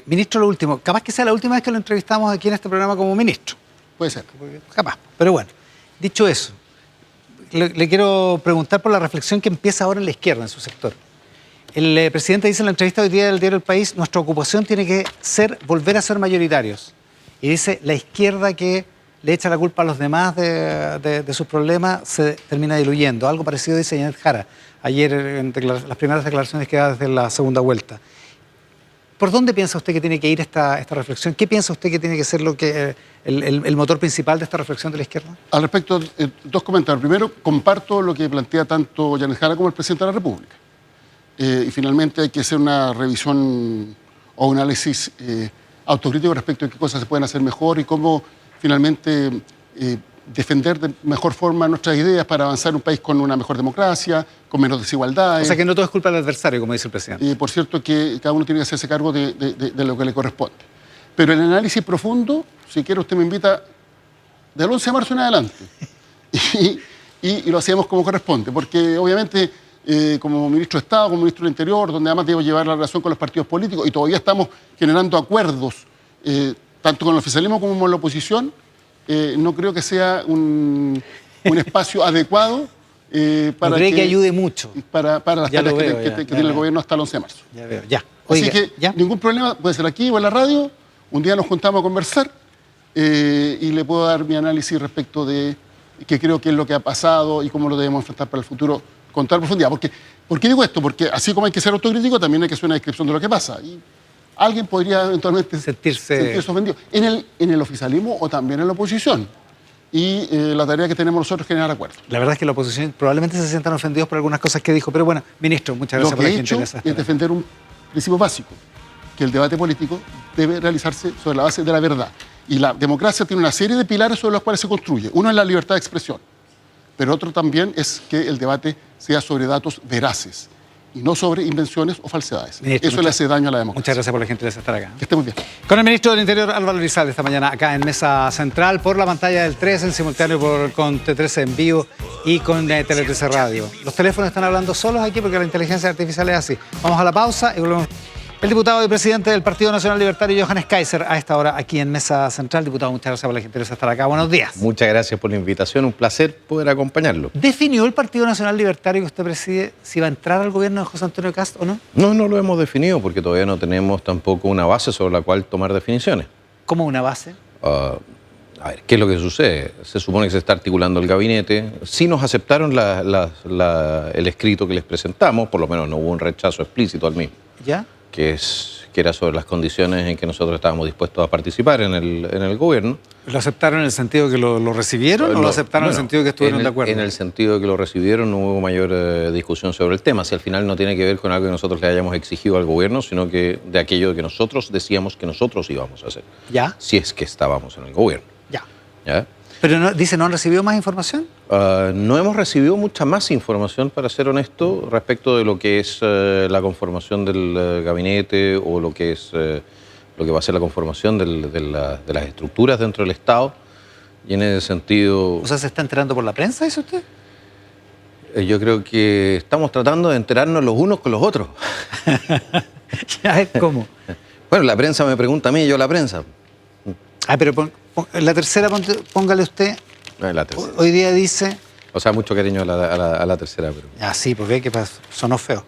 Ministro, lo último, capaz que sea la última vez que lo entrevistamos aquí en este programa como ministro. Puede ser. Capaz, pero bueno, dicho eso, le quiero preguntar por la reflexión que empieza ahora en la izquierda, en su sector. El presidente dice en la entrevista hoy día del diario El País, nuestra ocupación tiene que ser volver a ser mayoritarios. Y dice, la izquierda que le echa la culpa a los demás de sus problemas se termina diluyendo. Algo parecido dice Janet Jara ayer en las primeras declaraciones que da desde la segunda vuelta. ¿Por dónde piensa usted que tiene que ir esta reflexión? ¿Qué piensa usted que tiene que ser el motor principal de esta reflexión de la izquierda? Al respecto, dos comentarios. Primero, comparto lo que plantea tanto Janet Jara como el presidente de la República. Y finalmente hay que hacer una revisión o un análisis autocrítico respecto de qué cosas se pueden hacer mejor y cómo finalmente defender de mejor forma nuestras ideas para avanzar en un país con una mejor democracia, con menos desigualdades. O sea que no todo es culpa del adversario, como dice el presidente. Por cierto que cada uno tiene que hacerse cargo de lo que le corresponde. Pero el análisis profundo, si quiere usted me invita del 11 de marzo en adelante. y lo hacemos como corresponde, porque obviamente como ministro de Estado, como ministro del Interior, donde además debo llevar la relación con los partidos políticos y todavía estamos generando acuerdos, tanto con el oficialismo como con la oposición, no creo que sea un espacio adecuado para que ayude mucho para las tareas que tiene el gobierno hasta el 11 de marzo. Ya veo, ya. Oiga, así que ¿ya? Ningún problema, puede ser aquí o en la radio, un día nos juntamos a conversar y le puedo dar mi análisis respecto de qué creo que es lo que ha pasado y cómo lo debemos enfrentar para el futuro con toda profundidad. ¿Por qué digo esto? Porque así como hay que ser autocrítico, también hay que hacer una descripción de lo que pasa. Y alguien podría eventualmente sentirse ofendido en el oficialismo o también en la oposición. Y la tarea que tenemos nosotros es generar acuerdos. La verdad es que la oposición probablemente se sientan ofendidos por algunas cosas que dijo. Pero bueno, ministro, muchas gracias por la gentileza. Lo que he hecho es defender un principio básico, que el debate político debe realizarse sobre la base de la verdad. Y la democracia tiene una serie de pilares sobre los cuales se construye. Uno es la libertad de expresión, pero otro también es que el debate sea sobre datos veraces y no sobre invenciones o falsedades. Ministro, eso le hace daño a la democracia. Muchas gracias por la gentileza de estar acá. Que esté muy bien. Con el ministro del Interior, Álvaro Elizalde, esta mañana acá en Mesa Central, por la pantalla del 13, en simultáneo con T13 en vivo y con Tele 13 Radio. Los teléfonos están hablando solos aquí porque la inteligencia artificial es así. Vamos a la pausa y volvemos. El diputado y presidente del Partido Nacional Libertario, Johannes Kaiser, a esta hora aquí en Mesa Central. Diputado, muchas gracias por la gentileza de estar acá. Buenos días. Muchas gracias por la invitación. Un placer poder acompañarlo. ¿Definió el Partido Nacional Libertario que usted preside si va a entrar al gobierno de José Antonio Kast o no? No, no lo hemos definido porque todavía no tenemos tampoco una base sobre la cual tomar definiciones. ¿Cómo una base? A ver, ¿qué es lo que sucede? Se supone que se está articulando el gabinete. Sí nos aceptaron el escrito que les presentamos, por lo menos no hubo un rechazo explícito al mismo, ¿Ya? que era sobre las condiciones en que nosotros estábamos dispuestos a participar en el gobierno. ¿Lo aceptaron en el sentido de que lo recibieron o lo aceptaron en el sentido de que estuvieron de acuerdo? En el sentido de que lo recibieron, no hubo mayor discusión sobre el tema. Si al final no tiene que ver con algo que nosotros le hayamos exigido al gobierno, sino que de aquello que nosotros decíamos que nosotros íbamos a hacer. ¿Ya? Si es que estábamos en el gobierno. Ya. ¿Ya? Pero dice, ¿no han recibido más información? No hemos recibido mucha más información, para ser honesto, respecto de lo que es la conformación del gabinete o lo que es lo que va a ser la conformación de las estructuras dentro del Estado. Y en ese sentido... O sea, ¿se está enterando por la prensa, dice usted? Yo creo que estamos tratando de enterarnos los unos con los otros. ¿Ya? ¿Cómo? Bueno, la prensa me pregunta a mí, yo a la prensa. Ah, pero la tercera, póngale usted. La tercera. Hoy día dice... O sea, mucho cariño a la tercera. Pero... Ah, sí, porque ve que sonó feo.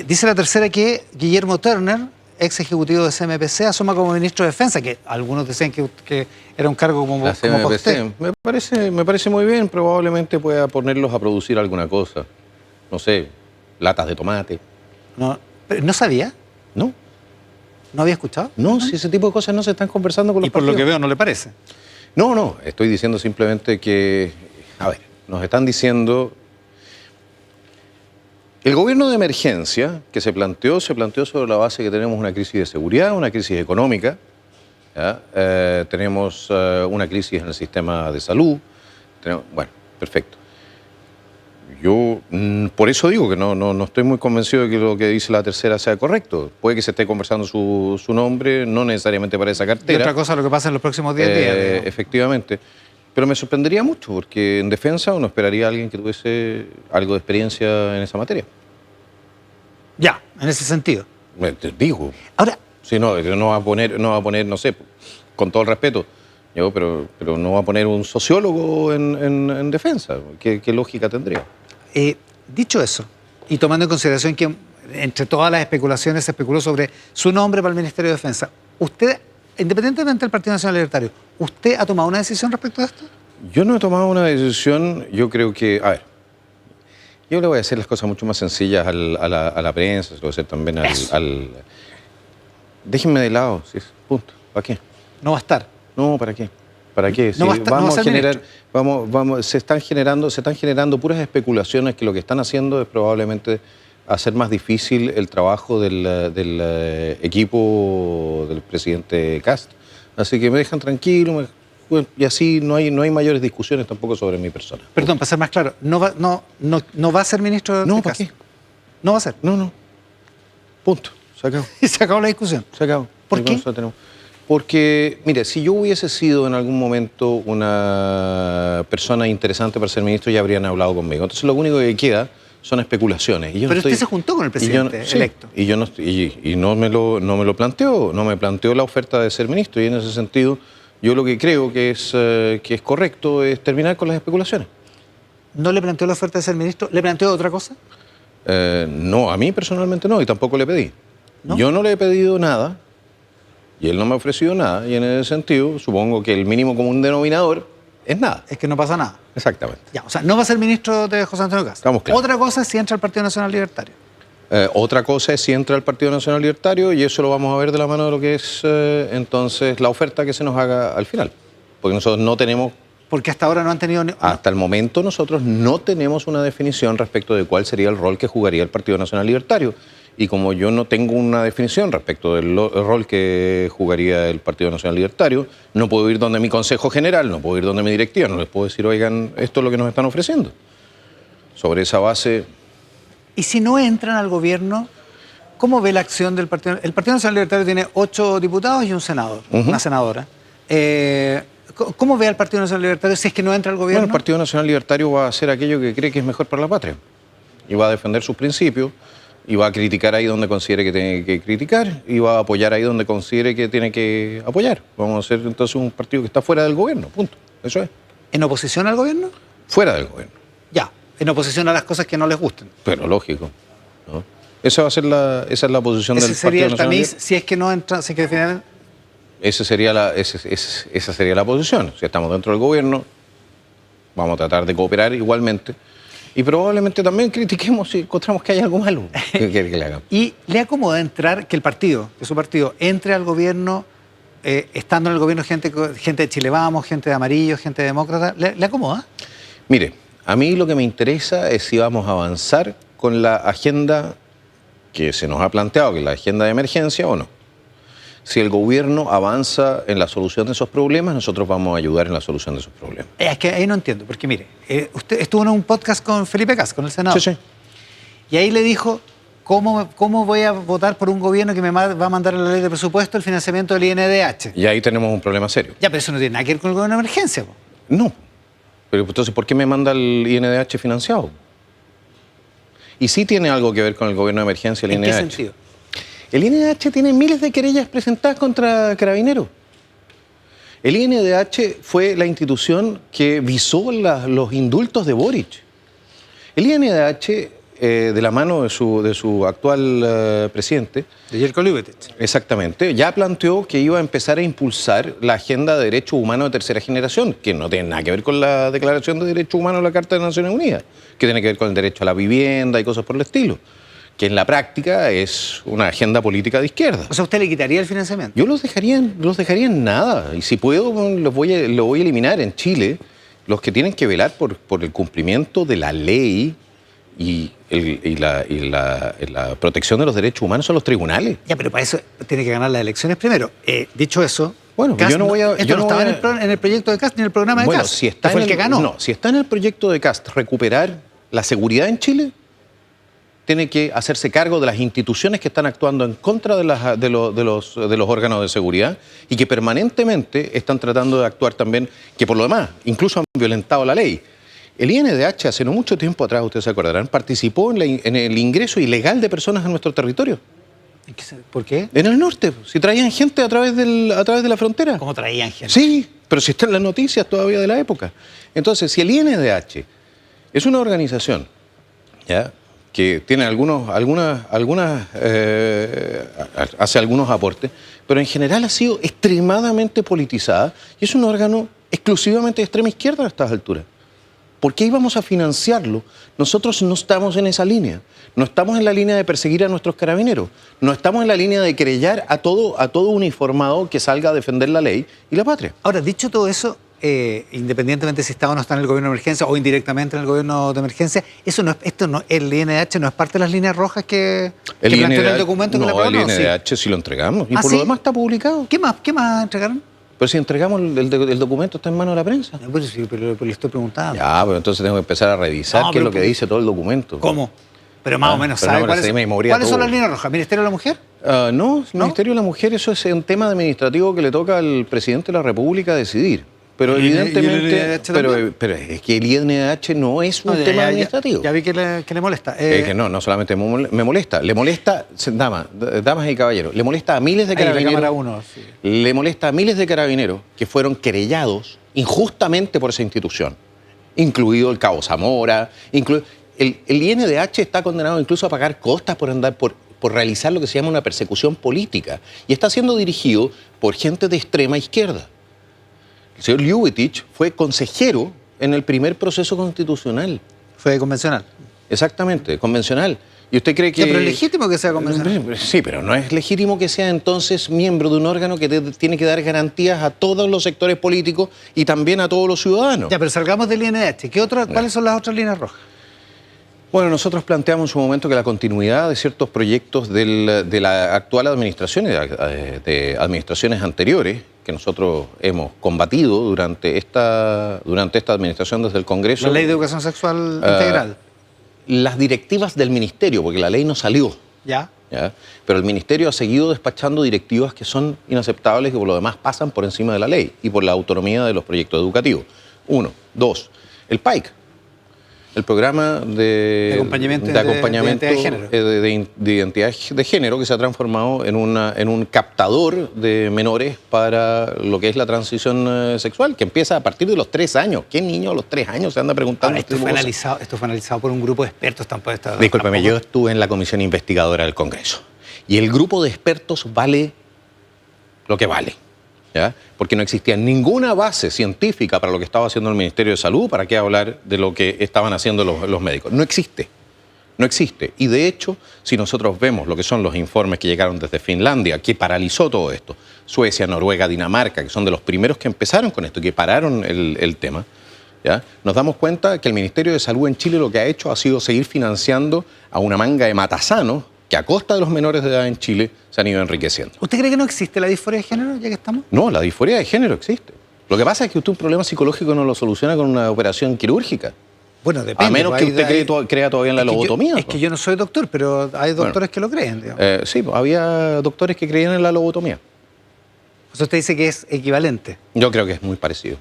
Dice la tercera que Guillermo Turner, ex ejecutivo de CMPC, asoma como ministro de Defensa, que algunos decían que era un cargo como para usted. Me parece muy bien, probablemente pueda ponerlos a producir alguna cosa. No sé, latas de tomate. No, ¿no sabía? ¿No? ¿No había escuchado? No, si ese tipo de cosas no se están conversando con los Y por lo partidos. que veo, ¿no le parece? No, estoy diciendo simplemente que, a ver, nos están diciendo... El gobierno de emergencia que se planteó sobre la base que tenemos una crisis de seguridad, una crisis económica, ¿ya? Tenemos una crisis en el sistema de salud. Bueno, perfecto. Yo por eso digo que no estoy muy convencido de que lo que dice la tercera sea correcto. Puede que se esté conversando su nombre, no necesariamente para esa cartera. Y otra cosa lo que pasa en los próximos 10 días. Efectivamente. Pero me sorprendería mucho, porque en defensa uno esperaría a alguien que tuviese algo de experiencia en esa materia. Ya, en ese sentido. Te digo. Ahora... Sí, no va a poner, no sé, con todo el respeto, pero no va a poner un sociólogo en defensa. ¿Qué lógica tendría? Dicho eso, y tomando en consideración que entre todas las especulaciones se especuló sobre su nombre para el Ministerio de Defensa, usted, independientemente del Partido Nacional Libertario, ¿usted ha tomado una decisión respecto a esto? Yo no he tomado una decisión, yo creo que, a ver, yo le voy a hacer las cosas mucho más sencillas a la prensa, se lo voy a hacer también al... Déjenme de lado, sí, punto. ¿Para qué? No va a estar. No, ¿para qué? ¿Para qué? No va a estar, vamos no va a a generar, ministro. se están generando puras especulaciones que lo que están haciendo es probablemente hacer más difícil el trabajo del equipo del presidente Kast. Así que me dejan tranquilo, y así no hay mayores discusiones tampoco sobre mi persona. Perdón, para ser más claro, ¿no va a ser ministro de No, Kast? ¿para qué? No va a ser. No. Punto. Se acabó. Y se acabó la discusión. Se acabó. ¿Por qué? Porque, mire, si yo hubiese sido en algún momento una persona interesante para ser ministro, ya habrían hablado conmigo. Entonces lo único que queda son especulaciones. Y yo Pero usted se juntó con el presidente electo. Sí, y no me lo planteó, no me planteó la oferta de ser ministro. Y en ese sentido, yo lo que creo que es correcto es terminar con las especulaciones. ¿No le planteó la oferta de ser ministro? ¿Le planteó otra cosa? No, a mí personalmente no, y tampoco le pedí. ¿No? Yo no le he pedido nada, y él no me ha ofrecido nada, y en ese sentido, supongo que el mínimo común denominador es nada. Es que no pasa nada. Exactamente. Ya, o sea, no va a ser ministro de José Antonio Kast. Estamos claros. Otra cosa es si entra al Partido Nacional Libertario. Otra cosa es si entra al Partido Nacional Libertario, y eso lo vamos a ver de la mano de lo que es entonces la oferta que se nos haga al final. Porque nosotros no tenemos... Porque hasta ahora no han tenido... Hasta el momento nosotros no tenemos una definición respecto de cuál sería el rol que jugaría el Partido Nacional Libertario. Y como yo no tengo una definición respecto del rol que jugaría el Partido Nacional Libertario, no puedo ir donde mi Consejo General, no puedo ir donde mi directiva, no les puedo decir, oigan, esto es lo que nos están ofreciendo. Sobre esa base... Y si no entran al gobierno, ¿cómo ve la acción del Partido? El Partido Nacional Libertario tiene 8 diputados y un senador, una senadora. ¿Cómo ve al Partido Nacional Libertario si es que no entra al gobierno? Bueno, el Partido Nacional Libertario va a hacer aquello que cree que es mejor para la patria. Y va a defender sus principios, y va a criticar ahí donde considere que tiene que criticar, y va a apoyar ahí donde considere que tiene que apoyar. Vamos a ser entonces un partido que está fuera del gobierno, punto. Eso es. ¿En oposición al gobierno? Fuera del gobierno. Ya, en oposición a las cosas que no les gusten. Pero lógico, ¿no? Esa es la posición Ese del sería Partido el Nacional tamiz Libertario. si es que no entra, si es que definen... esa sería la posición. Si estamos dentro del gobierno, vamos a tratar de cooperar igualmente. Y probablemente también critiquemos si encontramos que hay algo malo que le hagamos. ¿Y le acomoda entrar, que su partido, entre al gobierno, estando en el gobierno gente de Chile Vamos, gente de Amarillo, gente de Demócrata? ¿Le acomoda? Mire, a mí lo que me interesa es si vamos a avanzar con la agenda que se nos ha planteado, que es la agenda de emergencia o no. Si el gobierno avanza en la solución de esos problemas, nosotros vamos a ayudar en la solución de esos problemas. Es que ahí no entiendo, porque mire, usted estuvo en un podcast con Felipe Cas, con el Senado. Sí. Y ahí le dijo, ¿cómo voy a votar por un gobierno que me va a mandar a la ley de presupuesto el financiamiento del INDH? Y ahí tenemos un problema serio. Ya, pero eso no tiene nada que ver con el gobierno de emergencia, po. No. Pero entonces, ¿por qué me manda el INDH financiado? Y sí tiene algo que ver con el gobierno de emergencia, el INDH. ¿En qué sentido? El INDH tiene miles de querellas presentadas contra Carabineros. El INDH fue la institución que visó los indultos de Boric. El INDH, de la mano de su actual presidente, De Jelko Ljubetich. exactamente, ya planteó que iba a empezar a impulsar la agenda de derechos humanos de tercera generación, que no tiene nada que ver con la Declaración de Derechos Humanos de la Carta de Naciones Unidas, que tiene que ver con el derecho a la vivienda y cosas por el estilo, que en la práctica es una agenda política de izquierda. O sea, ¿usted le quitaría el financiamiento? Yo los dejaría en nada, y si puedo, lo voy a eliminar. En Chile, los que tienen que velar por el cumplimiento de la ley y la protección de los derechos humanos son los tribunales. Ya, pero para eso tiene que ganar las elecciones primero. Dicho eso, Bueno, Kast yo no voy a... Esto no estaba en el proyecto de Kast ni en el programa de Kast. Si está fue el que ganó. No, si está en el proyecto de Kast recuperar la seguridad en Chile, tiene que hacerse cargo de las instituciones que están actuando en contra de los órganos de seguridad y que permanentemente están tratando de actuar también, que por lo demás incluso han violentado la ley. El INDH hace no mucho tiempo atrás, ustedes se acordarán, participó en el ingreso ilegal de personas a nuestro territorio. ¿Por qué? En el norte, si traían gente a través de la frontera. ¿Cómo traían gente? Sí, pero si están las noticias todavía de la época. Entonces, si el INDH es una organización, ¿ya?, que tiene hace algunos aportes, pero en general ha sido extremadamente politizada y es un órgano exclusivamente de extrema izquierda a estas alturas. ¿Por qué íbamos a financiarlo? Nosotros no estamos en esa línea. No estamos en la línea de perseguir a nuestros carabineros. No estamos en la línea de querellar a todo uniformado que salga a defender la ley y la patria. Ahora, dicho todo eso, independientemente si está o no está en el gobierno de emergencia o indirectamente en el gobierno de emergencia, el INDH no es parte de las líneas rojas que planteó en el documento que le aprobó. No, el INDH sí lo entregamos y por ¿sí? lo demás está publicado. ¿Qué más entregaron? Pero si entregamos el documento está en manos de la prensa. No, pero sí, pero le estoy preguntando. Ya, pero entonces tengo que empezar a revisar qué es lo que dice todo el documento. ¿Cómo? Pero más o menos, pero ¿sabe no, cuáles son las líneas rojas? ¿Ministerio de la Mujer? No, el Ministerio de la Mujer, eso es un tema administrativo que le toca al presidente de la República decidir. Pero evidentemente, pero es que el INDH no es un tema administrativo. Ya vi que le molesta. Que no solamente me molesta, le molesta, damas y caballeros, le molesta a miles de carabineros. Le molesta a miles de carabineros que fueron querellados injustamente por esa institución, incluido el Cabo Zamora, el INDH está condenado incluso a pagar costas por realizar lo que se llama una persecución política y está siendo dirigido por gente de extrema izquierda. El señor Ljubetich fue consejero en el primer proceso constitucional. Fue convencional. Exactamente, convencional. ¿Y usted cree que...? Sí, pero es legítimo que sea convencional. Sí, pero no es legítimo que sea entonces miembro de un órgano que tiene que dar garantías a todos los sectores políticos y también a todos los ciudadanos. Ya, pero salgamos del INDH. ¿Cuáles son las otras líneas rojas? Bueno, nosotros planteamos en su momento que la continuidad de ciertos proyectos de la actual administración y de administraciones anteriores, que nosotros hemos combatido durante esta administración desde el Congreso. La Ley de Educación Sexual Integral. Las directivas del Ministerio, porque la ley no salió. ¿Ya? Pero el Ministerio ha seguido despachando directivas que son inaceptables y que por lo demás pasan por encima de la ley y por la autonomía de los proyectos educativos. 1. 2. El PAIC. El programa de acompañamiento de identidad de género que se ha transformado en un captador de menores para lo que es la transición sexual, que empieza a partir de los 3 años. ¿Qué niño a los 3 años se anda preguntando? Ahora, esto fue analizado por un grupo de expertos. Discúlpeme, yo estuve en la comisión investigadora del Congreso y el grupo de expertos vale lo que vale. ¿ya? Porque no existía ninguna base científica para lo que estaba haciendo el Ministerio de Salud, ¿para qué hablar de lo que estaban haciendo los médicos? No existe. No existe. Y de hecho, si nosotros vemos lo que son los informes que llegaron desde Finlandia, que paralizó todo esto, Suecia, Noruega, Dinamarca, que son de los primeros que empezaron con esto, que pararon el tema, ¿ya? Nos damos cuenta que el Ministerio de Salud en Chile lo que ha hecho ha sido seguir financiando a una manga de matasanos que a costa de los menores de edad en Chile se han ido enriqueciendo. ¿Usted cree que no existe la disforia de género, ya que estamos? No, la disforia de género existe. Lo que pasa es que usted un problema psicológico no lo soluciona con una operación quirúrgica. Bueno, depende. A menos que usted crea todavía en la lobotomía. Es que yo no soy doctor, pero hay doctores que lo creen, digamos. Sí, había doctores que creían en la lobotomía. O sea, usted dice que es equivalente. Yo creo que es muy parecido.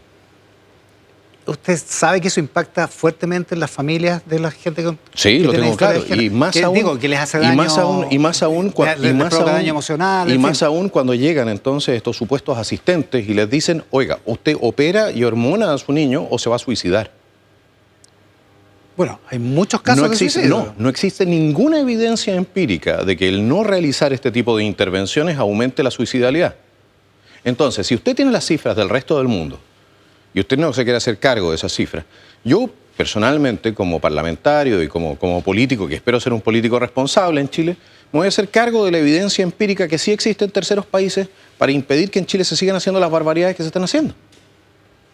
¿Usted sabe que eso impacta fuertemente en las familias de la gente con Sí, lo tengo claro. Y más aún, digo, que les hace daño, daño emocional. Y más aún cuando llegan entonces estos supuestos asistentes y les dicen, oiga, usted opera y hormona a su niño o se va a suicidar. Bueno, hay muchos casos de suicidio. No existe ninguna evidencia empírica de que el no realizar este tipo de intervenciones aumente la suicidalidad. Entonces, si usted tiene las cifras del resto del mundo y usted no se quiere hacer cargo de esas cifras, yo personalmente, como parlamentario y como político, que espero ser un político responsable en Chile, me voy a hacer cargo de la evidencia empírica que sí existe en terceros países para impedir que en Chile se sigan haciendo las barbaridades que se están haciendo.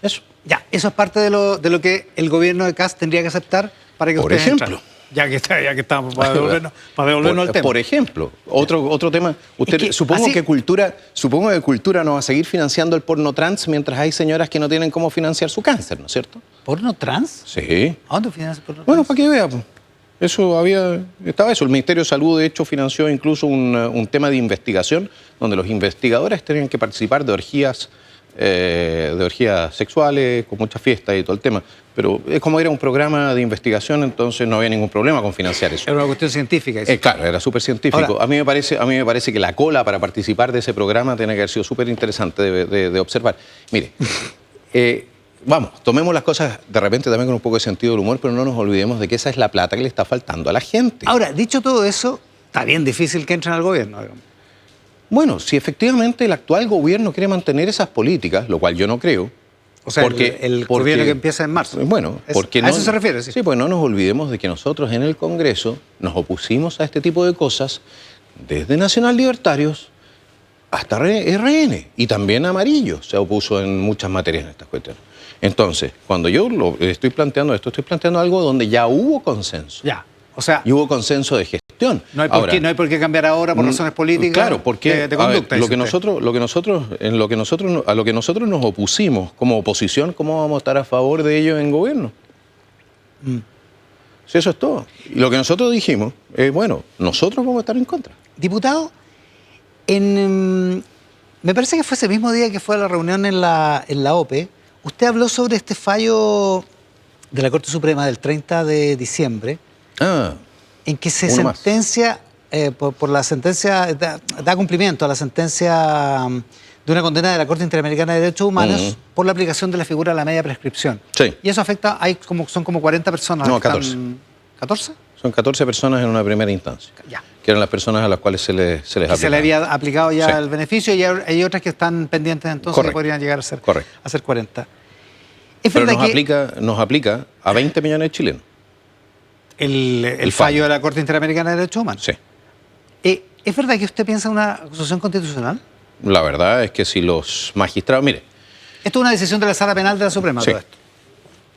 Eso. Ya, eso es parte de lo que el gobierno de Kast tendría que aceptar para que Por ustedes ejemplo. entren. Ya que estamos para devolvernos al tema. Por ejemplo, otro tema. Usted, supongo que cultura no va a seguir financiando el porno trans mientras hay señoras que no tienen cómo financiar su cáncer, ¿no es cierto? ¿Porno trans? Sí. ¿A dónde financia el porno trans? Bueno, para que vea. Estaba eso. El Ministerio de Salud, de hecho, financió incluso un tema de investigación donde los investigadores tenían que participar de orgías sexuales, con mucha fiesta y todo el tema. Pero es como era un programa de investigación, entonces no había ningún problema con financiar eso. Era una cuestión científica. Claro, era súper científico. Ahora, a mí me parece que la cola para participar de ese programa tiene que haber sido súper interesante de observar. Mire, vamos, tomemos las cosas de repente también con un poco de sentido del humor, pero no nos olvidemos de que esa es la plata que le está faltando a la gente. Ahora, dicho todo eso, está bien difícil que entren al gobierno, digamos. Bueno, si efectivamente el actual gobierno quiere mantener esas políticas, lo cual yo no creo. O sea, el gobierno que empieza en marzo. Bueno, porque ¿a eso se refiere? Sí, pues no nos olvidemos de que nosotros en el Congreso nos opusimos a este tipo de cosas desde Nacional Libertarios hasta RN y también Amarillo se opuso en muchas materias en estas cuestiones. Entonces, cuando yo estoy planteando esto, estoy planteando algo donde ya hubo consenso. Ya, o sea... Y hubo consenso de gestión. No hay por qué cambiar ahora por razones políticas. Claro, porque de conducta. A lo que nosotros nos opusimos como oposición, ¿cómo vamos a estar a favor de ello en gobierno? Sí, eso es todo. Y lo que nosotros dijimos es, bueno, nosotros vamos a estar en contra. Diputado, me parece que fue ese mismo día que fue a la reunión en la OPE, usted habló sobre este fallo de la Corte Suprema del 30 de diciembre, en que se sentencia, por la sentencia, da cumplimiento a la sentencia de una condena de la Corte Interamericana de Derechos Humanos por la aplicación de la figura de la media prescripción. Sí. Y eso afecta, son como 40 personas. No, 14. ¿14? Son 14 personas en una primera instancia. Ya. Que eran las personas a las cuales se les aplicaba. Se le había aplicado ya el beneficio y hay otras que están pendientes entonces que podrían llegar a ser 40. Pero nos aplica a 20 millones de chilenos. El fallo de la Corte Interamericana de Derechos Humanos. Sí. ¿Es verdad que usted piensa en una acusación constitucional? La verdad es que si los magistrados... Mire... Esto es una decisión de la Sala Penal de la Suprema, todo esto.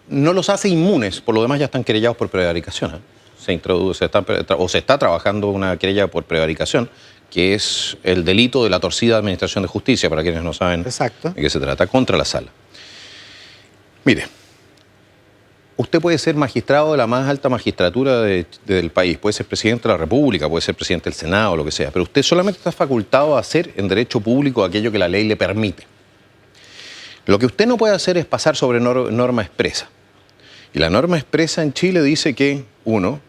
No los hace inmunes, por lo demás ya están querellados por prevaricación. Se está trabajando una querella por prevaricación, que es el delito de la torcida administración de justicia, para quienes no saben de qué se trata, contra la Sala. Mire... Usted puede ser magistrado de la más alta magistratura del país, puede ser presidente de la República, puede ser presidente del Senado, lo que sea, pero usted solamente está facultado a hacer en derecho público aquello que la ley le permite. Lo que usted no puede hacer es pasar sobre norma expresa. Y la norma expresa en Chile dice que, 1,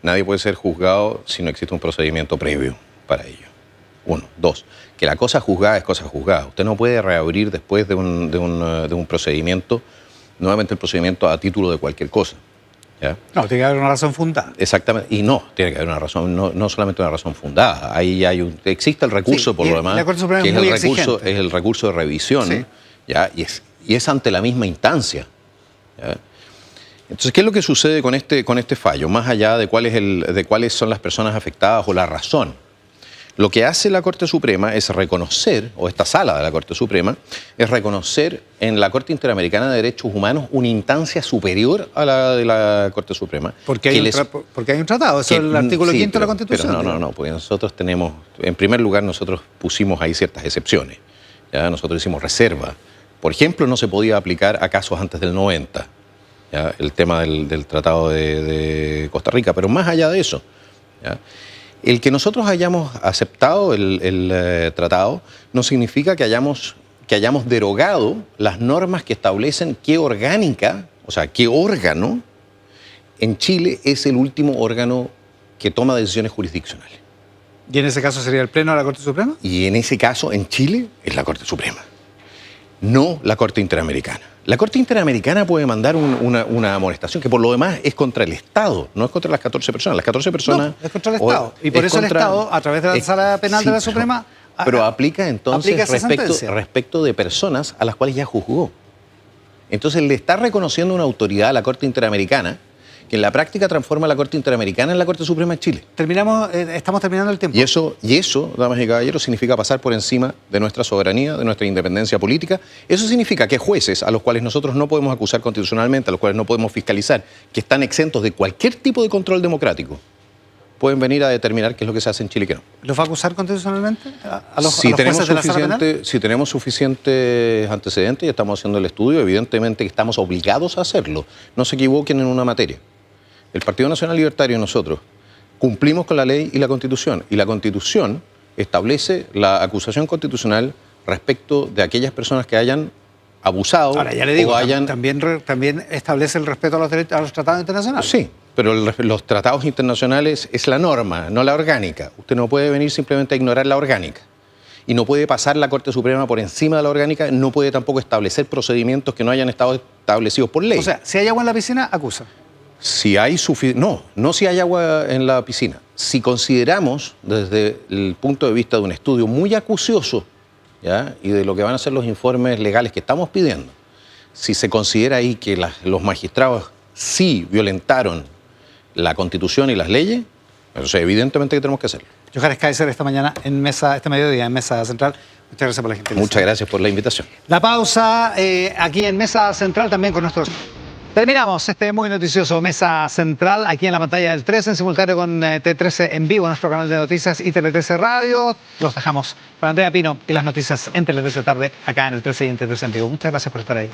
nadie puede ser juzgado si no existe un procedimiento previo para ello. 1. 2, que la cosa juzgada es cosa juzgada. Usted no puede reabrir después de un procedimiento nuevamente el procedimiento a título de cualquier cosa. ¿ya? No, tiene que haber una razón fundada. Exactamente, y no, tiene que haber una razón, no solamente una razón fundada. Ahí existe el recurso, Sí, por y lo demás, la Corte Suprema que es es muy es el recurso de revisión, Sí. ¿ya? Y es ante la misma instancia, ¿ya? Entonces, ¿qué es lo que sucede con este fallo? Más allá de cuáles son las personas afectadas o la razón. Lo que hace la Corte Suprema es reconocer, o esta sala de la Corte Suprema, es reconocer en la Corte Interamericana de Derechos Humanos una instancia superior a la de la Corte Suprema. Porque hay un tratado, eso es el artículo 5 de la Constitución. Pero no, porque nosotros tenemos, en primer lugar, nosotros pusimos ahí ciertas excepciones. ¿Ya? Nosotros hicimos reserva. Por ejemplo, no se podía aplicar a casos antes del 90, ¿ya? El tema del Tratado de Costa Rica, pero más allá de eso, ¿ya? El que nosotros hayamos aceptado el tratado no significa que hayamos derogado las normas que establecen qué orgánica, o sea, qué órgano en Chile es el último órgano que toma decisiones jurisdiccionales. ¿Y en ese caso sería el Pleno de la Corte Suprema? Y en ese caso, en Chile, es la Corte Suprema, no la Corte Interamericana. La Corte Interamericana puede mandar una amonestación que por lo demás es contra el Estado, no es contra las 14 personas. Las 14 personas... No, es contra el Estado. Y por eso el Estado, a través de la Sala Penal de la Suprema... Pero aplica entonces aplica respecto de personas a las cuales ya juzgó. Entonces le está reconociendo una autoridad a la Corte Interamericana que en la práctica transforma a la Corte Interamericana en la Corte Suprema de Chile. Estamos terminando el tiempo. Y eso, damas y caballeros, significa pasar por encima de nuestra soberanía, de nuestra independencia política. Eso significa que jueces a los cuales nosotros no podemos acusar constitucionalmente, a los cuales no podemos fiscalizar, que están exentos de cualquier tipo de control democrático, pueden venir a determinar qué es lo que se hace en Chile y qué no. ¿Los va a acusar constitucionalmente a los Si jueces de la Sala Penal? si tenemos suficientes antecedentes y estamos haciendo el estudio, evidentemente que estamos obligados a hacerlo. No se equivoquen en una materia. El Partido Nacional Libertario y nosotros cumplimos con la ley y la Constitución. Y la Constitución establece la acusación constitucional respecto de aquellas personas que hayan abusado. Ahora, ya le digo, o hayan... también establece el respeto a los tratados internacionales. Sí, pero los tratados internacionales es la norma, no la orgánica. Usted no puede venir simplemente a ignorar la orgánica. Y no puede pasar la Corte Suprema por encima de la orgánica, no puede tampoco establecer procedimientos que no hayan estado establecidos por ley. O sea, si hay agua en la piscina, acusa. Si hay no si hay agua en la piscina. Si consideramos desde el punto de vista de un estudio muy acucioso, ¿ya? Y de lo que van a ser los informes legales que estamos pidiendo, si se considera ahí que los magistrados sí violentaron la Constitución y las leyes, entonces evidentemente que tenemos que hacerlo. Johannes Kaiser este mediodía en Mesa Central. Muchas gracias por la gentileza. Muchas gracias por la invitación. La pausa aquí en Mesa Central también con nuestros... Terminamos este muy noticioso Mesa Central aquí en la pantalla del 13 en simultáneo con T13 en vivo, nuestro canal de noticias y Tele13 Radio. Los dejamos con Andrea Pino y las noticias en Tele13 tarde acá en el 13 y en T13 en vivo. Muchas gracias por estar ahí.